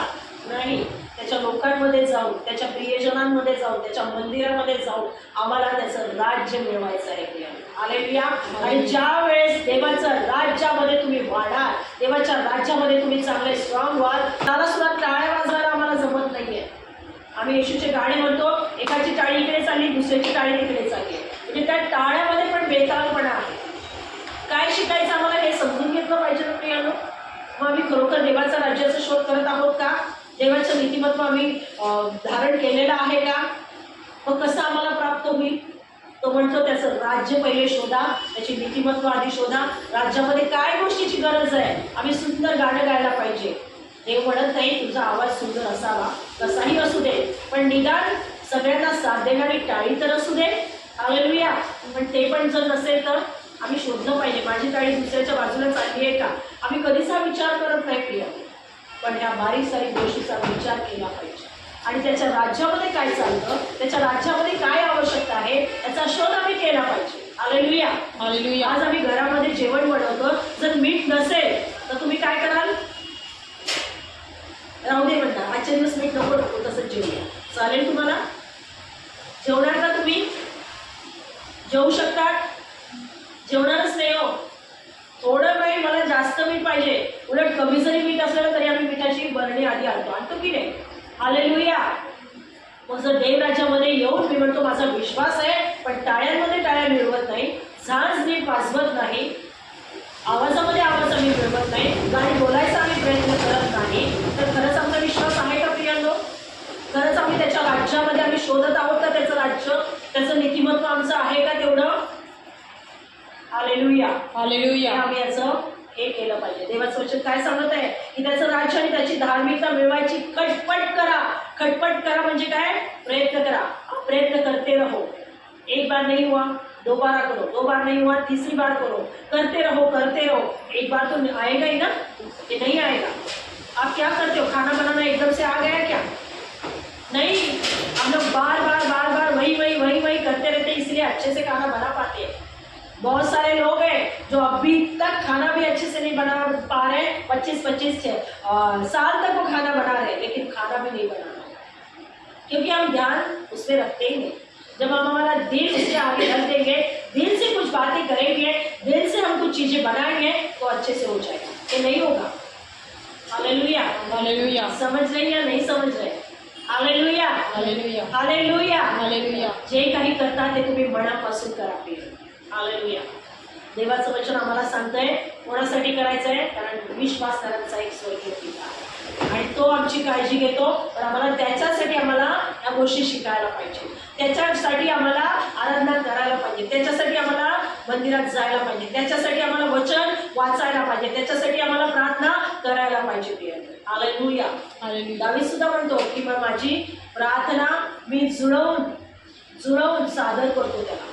[SPEAKER 3] नाही, त्याच्या लोकांमध्ये जाऊन, त्याच्या प्रियजनांमध्ये जाऊन, त्याच्या मंदिरामध्ये जाऊन आम्हाला त्याचं राज्य मिळवायचं आहे. हालेलुया. आणि ज्या वेळेस देवाच्या राज्यामध्ये तुम्ही वाढाल, देवाच्या राज्यामध्ये तुम्ही चांगले स्ट्रॉंग व्हाल, त्याला सुद्धा टाळ्या वाजवायला आम्हाला जमत नाहीये. आम्ही येशूची गाणी म्हणतो, एकाची टाळी इकडे चालली, दुसऱ्याची टाळी तिकडे चालली, म्हणजे त्या टाळ्यामध्ये पण बेतालपणा आहे. काय शिकायचं आम्हाला हे समजून घेतलं पाहिजे ना प्रियानो. मग आम्ही खरोखर देवाचा राज्याचा शोध करत आहोत का, देवाचं नीतिमत्व आम्ही धारण केलेलं आहे का, मग कसं आम्हाला प्राप्त होईल. तो म्हणतो त्याचं राज्य पहिले शोधा, त्याची नीतिमत्व आधी शोधा. राज्यामध्ये काय गोष्टीची गरज आहे, आम्ही सुंदर गाणं गायला पाहिजे. देव म्हणत नाही तुझा आवाज सुंदर असावा, कसाही असू दे, पण निदान सगळ्यांना साथ देणारी टाळी तर असू दे. हालेलुया. पण ते पण जर नसेल तर आम्ही शोधलं पाहिजे, माझी टाळी दुसऱ्याच्या बाजूला चालली आहे का. आम्ही कधीच हा विचार करत नाही प्रिय, पण ह्या बारीक सारीक गोष्टीचा विचार केला पाहिजे. आणि त्याच्या राज्यामध्ये काय चालतं, त्याच्या राज्यामध्ये काय आवश्यकता आहे याचा शोध आम्ही केला पाहिजे. हालेलुया.
[SPEAKER 1] हालेलुया.
[SPEAKER 3] आज आम्ही घरामध्ये जेवण बनवतो, जर मीठ नसेल तर तुम्ही काय कराल, राहू दे म्हणता, आजच्या दिवस मीठ नको नको तसंच जेवूया, चालेल तुम्हाला. जेवणार का तुम्ही, जेवू शकतात, जेवणारच नाही हो. थोडं नाही, मला जास्त मीठ पाहिजे, उलट कमी जरी मीठ असलं तरी आम्ही मिठाची बरणी आधी आणतो की नाही. हालेलुया. मग जर देवराज्यामध्ये येऊन मी म्हणतो माझा विश्वास आहे, पण टाळ्यांमध्ये टाळ्या मिळवत नाही, झांज नीट वाजवत नाही, आवाजामध्ये आवाज आम्ही मिळवत नाही, गाणी बोलायचा आम्ही प्रयत्न करत नाही, तर खरंच आमचा विश्वास आहे का प्रियांनो. खरंच आम्ही त्याच्या राज्यामध्ये आम्ही शोधत आहोत का, त्याचं राज्य, त्याचं नीतिमत्व आमचं आहे का तेवढं. हालेलुया.
[SPEAKER 1] हालेलुया.
[SPEAKER 3] आम्ही याचं हे केलं पाहिजे. देवाचं वचन काय सांगत आहे की त्याचं राज्य आणि त्याची धार्मिकता मिळवायची खटपट करा. खटपट करा म्हणजे काय, प्रयत्न करा, प्रयत्न करते रहो. एक बार नहीं हुआ दो बार करो, दो बार नहीं हुआ तीसरी बार करो, करते रहो करते रहो. एक बार तो आएगा ही ना, ये नहीं आएगा. आप क्या करते हो, खाना बनाना एकदम से आ गया क्या, नहीं, हम लोग बार बार बार बार वही वही वही वही करते रहते, इसलिए अच्छे से खाना बना पाते हैं. बहुत सारे लोग हैं जो अभी तक खाना भी अच्छे से नहीं बना पा रहे, 25-25 साल तक वो खाना बना रहे, लेकिन खाना भी नहीं बना रहे, क्योंकि हम ध्यान उसमें रखते ही नहीं. जब हम हमारा दिल उसके आगे रख देंगे, दिल से कुछ बातें करेंगे, दिल से हम कुछ चीजें बनाएंगे, तो अच्छे से हो जाएगा. ये नहीं होगा. हालेलुया.
[SPEAKER 1] हालेलुया.
[SPEAKER 3] समझ रहे या नहीं समझ रहे. हालेलुया.
[SPEAKER 1] हालेलुया.
[SPEAKER 3] हालेलुया.
[SPEAKER 1] हालेलुया.
[SPEAKER 3] जे काही करता ते तुम्ही मनापासून करा प्रिय. हालेलुया. देवाचं वचन आम्हाला सांगतंय कोणासाठी करायचं आहे, कारण विश्वासणाऱ्यांचा एक स्वर्गीय पिता आहे आणि तो आमची काळजी घेतो. पण आम्हाला त्याच्यासाठी आम्हाला या गोष्टी शिकायला पाहिजे, त्याच्यासाठी आम्हाला आराधना करायला पाहिजे, त्याच्यासाठी आम्हाला मंदिरात जायला पाहिजे, त्याच्यासाठी आम्हाला वचन वाचायला पाहिजे, त्याच्यासाठी आम्हाला प्रार्थना करायला पाहिजे. हालेलुया.
[SPEAKER 1] हालेलुया.
[SPEAKER 3] दावीद सुद्धा म्हणतो की मग माझी प्रार्थना मी जुळवून सादर करतो त्याला.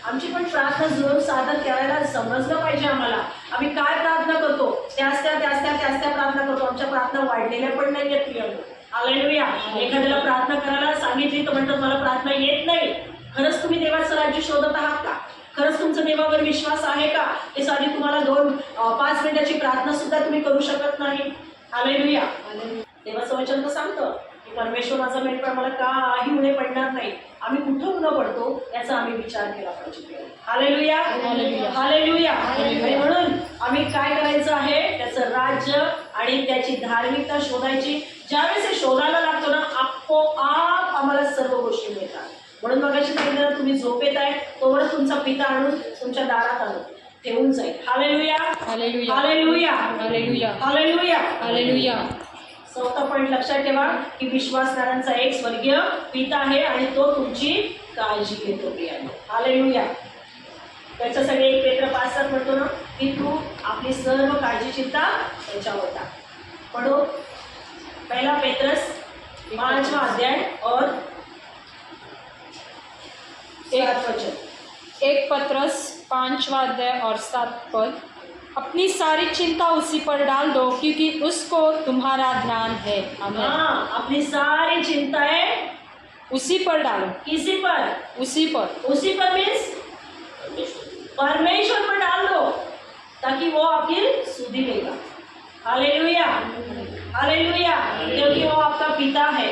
[SPEAKER 3] आमची पण प्रार्थना जुळवून सादर करायला समजलं पाहिजे आम्हाला. आम्ही काय प्रार्थना करतो, त्याच त्या प्रार्थना करतो. आमच्या प्रार्थना वाढलेल्या पण नाही आहेत प्रियांनो. हालेलुया. एखाद्याला प्रार्थना करायला सांगितली तर म्हणतात मला प्रार्थना येत नाही. खरंच तुम्ही देवाचं राज्य शोधत आहात का, खरंच तुमचा देवावर विश्वास आहे का, हे साधी तुम्हाला 2-5 मिनिटाची प्रार्थना सुद्धा तुम्ही करू शकत नाही. हालेलुया. देवाचं वचन तर सांगतं की परमेश्वर माझा मेट पण मला काही उणे पडणार नाही. आम्ही कुठं उणं पडतो याचा आम्ही विचार केला पाहिजे. हालेलुया.
[SPEAKER 1] हालेलुया.
[SPEAKER 3] हालेलुया. आणि म्हणून आम्ही काय करायचं आहे, त्याचं राज्य आणि त्याची धार्मिकता शोधायची. ज्यावेळेस हे शोधायला लागतो ना, आपोआप आम्हाला सर्व गोष्टी मिळतात. म्हणून मगाशी सांगितलं तुम्ही झोपेत आहे तोवर तुमचा पिता आणून तुमच्या दारात आणून ठेवून जाईल. Hallelujah.
[SPEAKER 1] Hallelujah.
[SPEAKER 3] Hallelujah.
[SPEAKER 1] Hallelujah.
[SPEAKER 3] Hallelujah.
[SPEAKER 1] Hallelujah.
[SPEAKER 3] चौथा पॉईंट लक्षात ठेवा की विश्वासणाऱ्यांचा एक स्वर्गीय पिता आहे आणि तो तुमची काळजी घेतो प्रियांनो. हालेलुया. त्याच्यासाठी 1 पेत्र 5:7 म्हणतो ना की तू आपली सर्व काळजी चिंता त्याच्यावर टाक. पढो 1 पेत्रस 5वां अध्याय और 7 वचन.
[SPEAKER 1] 1 पत्रस 5वां अध्याय और 7 पद. अपनी सारी चिंता उसी पर डाल दो क्योंकि उसको तुम्हारा ध्यान है। आमीन।
[SPEAKER 3] हाँ, अपनी सारी चिंताएं
[SPEAKER 1] उसी पर डालो,
[SPEAKER 3] किसी पर,
[SPEAKER 1] उसी पर।
[SPEAKER 3] उसी पर मीन्स परमेश्वर पर डाल दो ताकि वो आपकी सुधि लेगा। Hallelujah, hallelujah. क्योंकि वो आपका पिता है,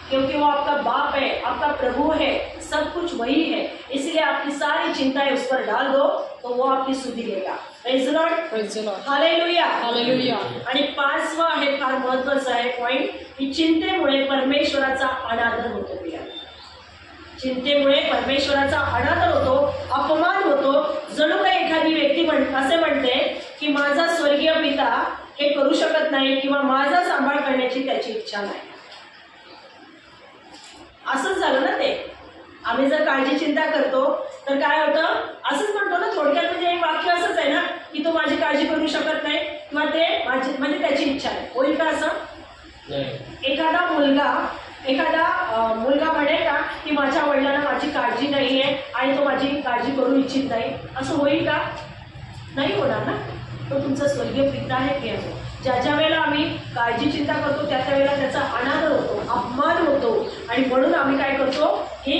[SPEAKER 3] क्योंकि वो आपका बाप है, आपका प्रभु है, सब कुछ वही है। इसलिए आपकी सारी चिंताएं उस पर डाल दो तो वो आपकी सुधि लेगा। Praise the Lord,
[SPEAKER 1] Praise the Lord.
[SPEAKER 3] Hallelujah,
[SPEAKER 1] hallelujah.
[SPEAKER 3] आणि पाचवा आहे फार महत्वाचा आहे पॉइंट की चिंतेमुळे परमेश्वराचा अनादर होतो प्रिया। चिंतेमुळे परमेश्वराचा अनादर होतो, अपमान होतो। जणू काही एखादी व्यक्ती असे म्हणते की माझा स्वर्गीय पिता हे करू शकत नाही किंवा माझा सांभाळ करण्याची त्याची इच्छा नाही। असंच झालं ना ते। आम्ही जर काळजी चिंता करतो तर काय होतं, असंच म्हणतो ना थोडक्यात, म्हणजे एक वाक्य असंच आहे ना की तो माझी काळजी करू शकत नाही किंवा ते माझी म्हणजे त्याची इच्छा आहे। होईल का असं? एखादा मुलगा म्हणेल का की माझ्या वडिलांना माझी काळजी नाही आहे आणि तो माझी काळजी करू इच्छित नाही, असं होईल का? नाही होणार ना। तो तुमचा स्वर्गीय पिता आहे की असो। ज्या वेळेला आम्ही काळजी चिंता करतो त्या वेळेला त्याचा अनादर होतो, अपमान होतो आणि म्हणून आम्ही काय करतो, ही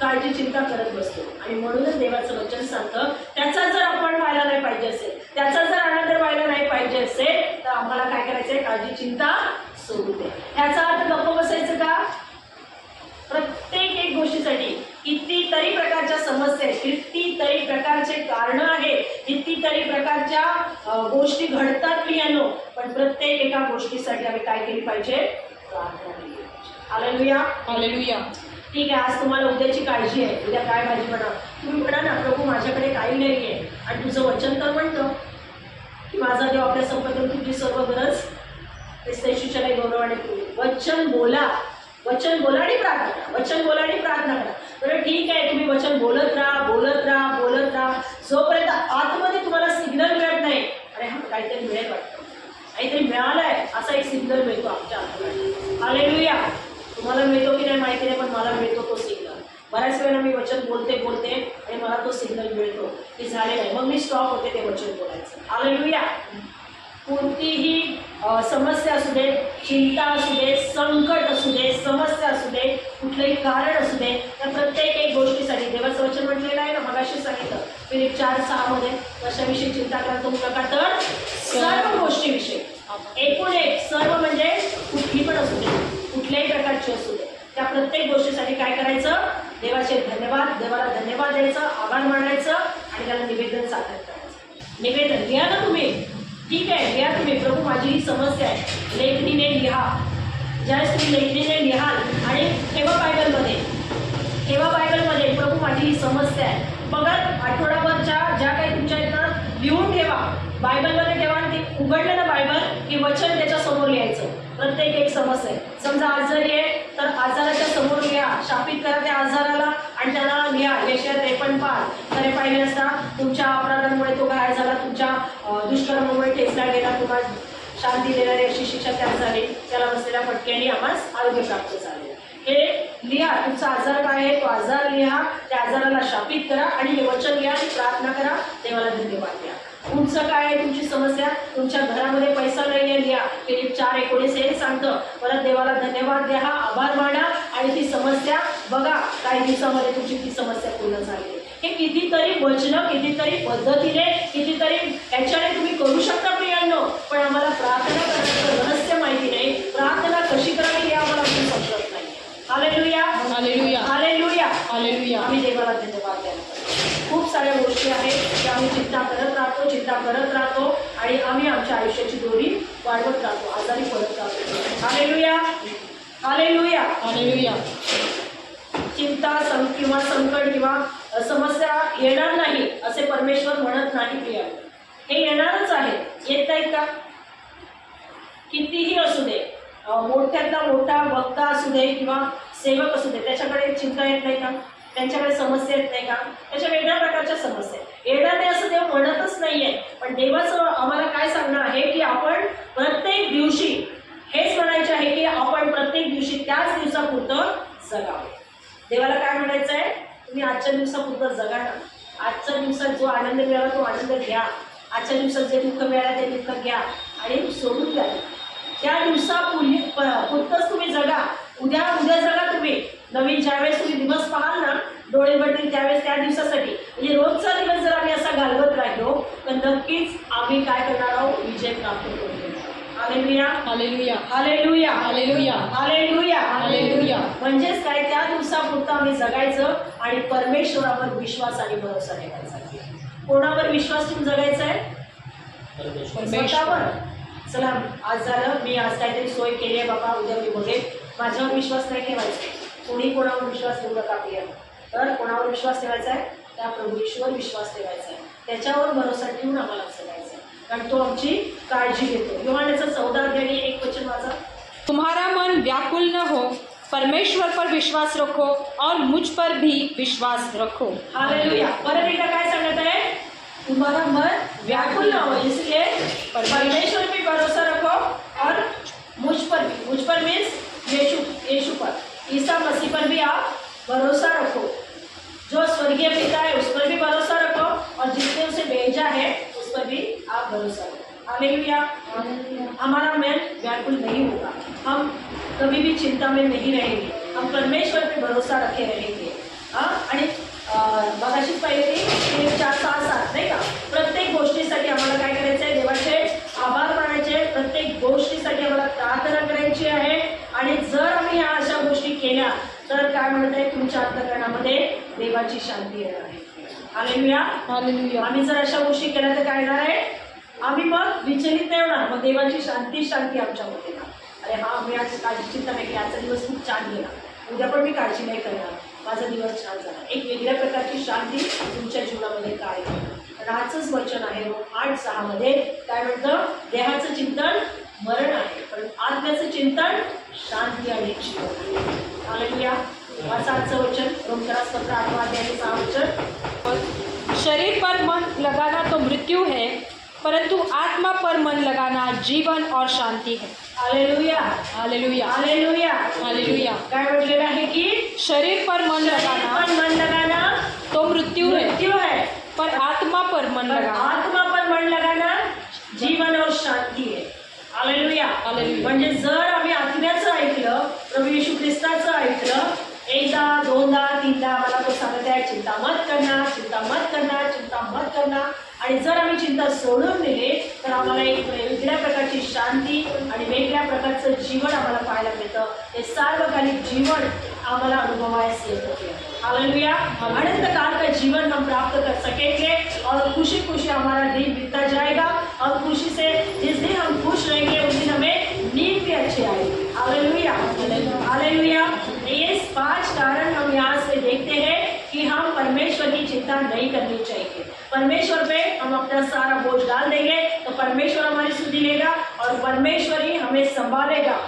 [SPEAKER 3] काळजी चिंता करत बसतो। आणि म्हणूनच देवाचं वचन सांगतं त्याचा जर अपमान व्हायला नाही पाहिजे असेल, त्याचा जर अनादर व्हायला नाही पाहिजे असेल तर आम्हाला काय करायचंय, काळजी चिंता सोडू दे। ह्याचा अर्थ गप्प बसायचं का? प्रत्येक एक गोष्टीसाठी कितीतरी प्रकारच्या समस्या आहेत, कितीतरी प्रकारचे कारण आहेत, कितीतरी प्रकारच्या गोष्टी घडतात प्रियानो, पण प्रत्येक एका गोष्टीसाठी आम्ही काय केली पाहिजे, प्रार्थना केली पाहिजे। Hallelujah,
[SPEAKER 1] hallelujah.
[SPEAKER 3] ठीक आहे, आज तुम्हाला उद्याची काळजी आहे, उद्या काय भाजी बनव, तुम्ही म्हणा ना प्रभू माझ्याकडे काही नाही आहे, आणि तुझं वचन तर म्हणतं की माझा देव आपल्या संपत्तीवर तुमची सर्व गरज ख्रिस्तेशूच्या गौरवाने पूर्ण। वचन बोला, वचन बोला आणि प्रार्थना करा, वचन बोला आणि प्रार्थना करा। बरं ठीक आहे, तुम्ही वचन बोलत राहा, बोलत राहा, बोलत राहा, जोपर्यंत आतमध्ये तुम्हाला सिग्नल मिळत नाही, अरे हा काहीतरी मिळेल वाटतं, काहीतरी मिळालंय असा एक सिग्नल मिळतो आमच्या आतमध्ये। हालेलुया, तुम्हाला मिळतो की नाही माहिती नाही, पण मला मिळतो तो सिग्नल। बऱ्याच वेळेला मी वचन बोलते आणि मला तो सिग्नल मिळतो की झाले नाही, मग मी स्टॉप होते ते वचन बोलायचं। हालेलुया। कोणतीही समस्या असू दे, चिंता असू दे, संकट असू दे, समस्या असू दे, कुठलंही कारण असू दे, त्या प्रत्येक एक गोष्टीसाठी देवाचं वचन म्हटलेलं आहे ना, मगाशी सांगितलं फिलिप 4:6 कशाविषयी चिंता करतो नका तर सर्व गोष्टीविषयी। एकूण एक, सर्व म्हणजे कुठली पण असू दे, कुठल्याही प्रकारची असू दे, त्या प्रत्येक गोष्टीसाठी काय करायचं, देवाचे धन्यवाद, देवाला धन्यवाद द्यायचं, आभार मानायचं आणि त्याला निवेदन सादर करायचं। निवेदन लिहा ना तुम्ही, ठीक आहे, लिहा तुम्ही, प्रभू माझी ही समस्या आहे, लेखणीने लिहा। ज्यावेळेस तुम्ही लेखणीने लिहाल आणि ठेवा बायबलमध्ये, ठेवा बायबलमध्ये, प्रभू माझी ही समस्या आहे। बघा आठवडाभरच्या ज्या काही तुमच्या इथं लिहून ठेवा, बायबलमध्ये ठेवा, आणि ते उघडलं ना बायबल की वचन त्याच्या समोर लिहायचं। प्रत्येक एक समस्या आहे, समजा आजारी आहे तर आजाराच्या समोर लिहा, शापित करा त्या आजाराला आणि त्याला लिहा यशया 53:5 खरे पाहिले असता तुमच्या अपराधांमुळे तो घायल झाला, तुमच्या दुष्कर्मामुळे ठेचला गेला, तुम्हाला शांती देणारी अशी शिक्षा त्यात झाली, त्याला बसलेल्या फटक्याने आम्हाला आरोग्य प्राप्त झाले। हे लिहा, तुमचा आजार काय आहे तो आजार लिहा, त्या आजाराला शापित करा आणि हे वचन लिहा आणि प्रार्थना करा, देवाला धन्यवाद द्या। तुमचं काय आहे, तुमची समस्या, तुमच्या घरामध्ये पैसा नाही आहे, लिहा, फिलिप 4:19 हे सांगतं, परत देवाला धन्यवाद द्या, आभार माना आणि ती समस्या बघा काही दिवसामध्ये तुमची ती समस्या पूर्ण झाली। हे कितीतरी वचनं, कितीतरी पद्धतीने, कितीतरी याच्याने तुम्ही करू शकता प्रियांनो, पण आम्हाला प्रार्थना करण्याचं रहस्य माहिती नाही, प्रार्थना कशी करावी हे आम्हाला अजून समजत नाही। Hallelujah,
[SPEAKER 1] hallelujah,
[SPEAKER 3] hallelujah,
[SPEAKER 1] hallelujah.
[SPEAKER 3] आम्ही देवाला धन्यवाद द्यायला खूप साऱ्या गोष्टी आहेत त्या आम्ही चिंता करत राहतो आणि आम्ही आमच्या आयुष्याची दोरी वाढवत राहतो, आजारी पडत राहतो। Hallelujah, hallelujah,
[SPEAKER 1] hallelujah.
[SPEAKER 3] चिंता किंवा संकट किंवा समस्या येणार नाही असे परमेश्वर म्हणत नाही प्रिया, हे येणारच आहे। येत नाहीत का? कितीही असू दे, मोठ्यातला मोठा वक्ता असू दे किंवा सेवक असू दे, त्याच्याकडे चिंता येत नाही का? त्यांच्याकडे समस्या येत नाही का? त्याच्या वेगळ्या प्रकारच्या समस्या येणार नाही असं देव म्हणतच नाहीये, पण देवाचं आम्हाला काय सांगणं आहे की आपण प्रत्येक दिवशी हेच म्हणायचे आहे की आपण प्रत्येक दिवशी त्याच दिवसापुरतं जगावे। देवाला काय म्हणायचं आहे, तुम्ही आजच्या दिवसापुरतं जगा ना, आजच्या दिवसात जो आनंद मिळाला तो आनंद घ्या, आजच्या दिवसात जे दुःख मिळालं ते दुःख घ्या आणि सोडून द्या. त्या पुरतच तुम्ही जगा. उद्या जगा तुम्ही. नवीन ज्यावेळेस तुम्ही दिवस पाहाल ना, डोळे भरतील त्यावेळेस त्या दिवसासाठी, म्हणजे रोजचा दिवस जर आम्ही असा घालवत राहिलो तर नक्कीच आम्ही काय करणार आहोत, विजय प्राप्त करू. Hallelujah,
[SPEAKER 1] hallelujah,
[SPEAKER 3] hallelujah,
[SPEAKER 1] hallelujah,
[SPEAKER 3] hallelujah,
[SPEAKER 1] hallelujah.
[SPEAKER 3] म्हणजेच काय, त्या दिवसापुरतं आम्ही जगायचं आणि परमेश्वरावर विश्वास आणि भरोसा ठेवायचा. कोणावर विश्वास ठेवून जगायचा आहे? स्वतःवर. चला आज झालं, मी आज काहीतरी सोय केली आहे बाबा, उद्या मी बघेन. माझ्यावर विश्वास नाही ठेवायचा. कोणी कोणावर विश्वास ठेवू नका प्रिय. तर कोणावर विश्वास ठेवायचा आहे? त्या प्रभू ईश्वर विश्वास ठेवायचा आहे. त्याच्यावर भरोसा ठेवून आम्हाला जगायचं आहे, कारण तो आमची काळजी घेतो. योहानेचं 14 अध्याय 1 वचन वाचा.
[SPEAKER 1] तुम्हारा मन व्याकुल न हो, परमेश्वर पर विश्वास रखो और मुझ पर भी विश्वास रखो.
[SPEAKER 3] हालेलुया. परत एकदा काय सांगत आहे? तुम्हारा मन व्याकुल ना हो, इसलिए परमेश्वर पे भरोसा रखो और मुझ पर मीन्स यीशु पर, ईसा मसीह पर भी आप भरोसा रखो. जो स्वर्गीय पिता है उस पर भी भरोसा रखो और जिसने उसे भेजा है उस पर भी आप भरोसा रखो. हालेलुया. हमारा मन व्याकुल नहीं होगा, हम कभी भी चिंता में नहीं रहेंगे, हम परमेश्वर पे भरोसा रखे रहेंगे. आणि मगाशीच पाहिजे की 4-6-7 नाही का, प्रत्येक गोष्टीसाठी आम्हाला काय करायचं आहे? देवाचे आभार मानायचे. प्रत्येक गोष्टीसाठी आम्हाला प्रार्थना करायची आहे. आणि जर आम्ही ह्या अशा गोष्टी केल्या तर काय म्हणत आहे, तुमच्या अंतःकरणामध्ये देवाची शांती येणार आहे. Hallelujah,
[SPEAKER 1] hallelujah.
[SPEAKER 3] आम्ही जर अशा गोष्टी केल्या तर काय येणार आहे? आम्ही मग विचलित नाही होणार. मग देवाची शांती आमच्यामध्ये येणार. अरे हा, मी आज काळजी चिंता नाही की आजचा दिवस खूप छान गेला, उद्या पण मी काळजी नाही करणार, माझा दिवस छान झाला. एक वेगळ्या प्रकारची शांती तुमच्या जीवनामध्ये काय येणार. कारण आजच वचन आहे 8:6 मध्ये काय म्हणतं? देहाचं चिंतन मरण आहे, पण आत्म्याचं चिंतन शांती आणि जीवन. हालेलुया. वाचा आजचं वचन, रोमकरास पत्र 8 अध्याय 6 वचन.
[SPEAKER 1] शरीर पर मन लगाना तो मृत्यु है, परंतु आत्मा पर मन लगाना जीवन और शांति है.
[SPEAKER 3] Hallelujah,
[SPEAKER 1] hallelujah,
[SPEAKER 3] hallelujah,
[SPEAKER 1] hallelujah.
[SPEAKER 3] काय म्हटलेलं आहे की
[SPEAKER 1] शरीर पर मन लगाना तो मृत्यु है, पर आत्मा पर मन लगाना
[SPEAKER 3] आत्मा पर मन लगाना जीवन और शांती आहे. हालेलुया.
[SPEAKER 1] हालेलुया.
[SPEAKER 3] म्हणजे जर आम्ही आत्म्याचं ऐकलं, प्रभू येशू ख्रिस्ताचं ऐकलं, एकदा 2दा 3दा आम्हाला तो सांगत आहे, चिंता मत करणार, चिंता मत करणार, चिंता मत करणार. आणि जर आम्ही चिंता सोडून दिली तर आम्हाला एक वेगळ्या प्रकारची शांती आणि वेगळ्या प्रकारचं जीवन आम्हाला पाहायला मिळतं. हे सार्वकालिक जीवन आम्हाला अनुभवायला येतं. हालेलुया. अनंत काल का जीवन हम प्राप्त कर सकेंगे और खुशी खुशी हमारा दिन बीतता जाएगा और खुशी से जिस दिन हम खुश रहेंगे उस दिन हमें नींद भी अच्छी आएगी. Hallelujah, hallelujah. ये 5 कारण हम यहाँ से देखते हैं कि हम परमेश्वर की चिंता नहीं करनी चाहिए. परमेश्वर पे हम अपना सारा बोझ डाल देंगे तो परमेश्वर हमारी सुधि लेगा और परमेश्वर ही हमें संभालेगा.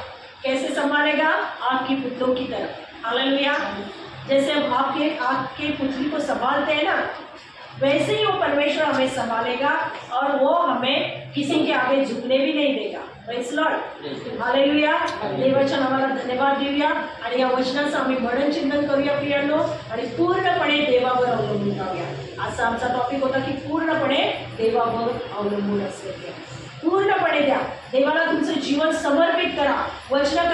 [SPEAKER 3] कैसे संभालेगा? आपकी पुत्रों की तरह. हालेलुया. जैसे हम आपके पुत्री को संभालते हैं ना, वैसे ही वो परमेश्वर हमें संभालेगा और वो हमें किसी के आगे झुकने भी नहीं देगा. Praise Lord. हालेलुया. देवाच्या नावाला धन्यवाद देऊया आणि या वचनाचं आम्ही मनन चिंतन करूया प्रियांनो आणि पूर्णपणे देवावर अवलंबून राहूया. असा आमचा टॉपिक होता की पूर्णपणे देवावर अवलंबून असले. पूर्णपणे द्या देवाला, तुमचं जीवन समर्पित करा. वचन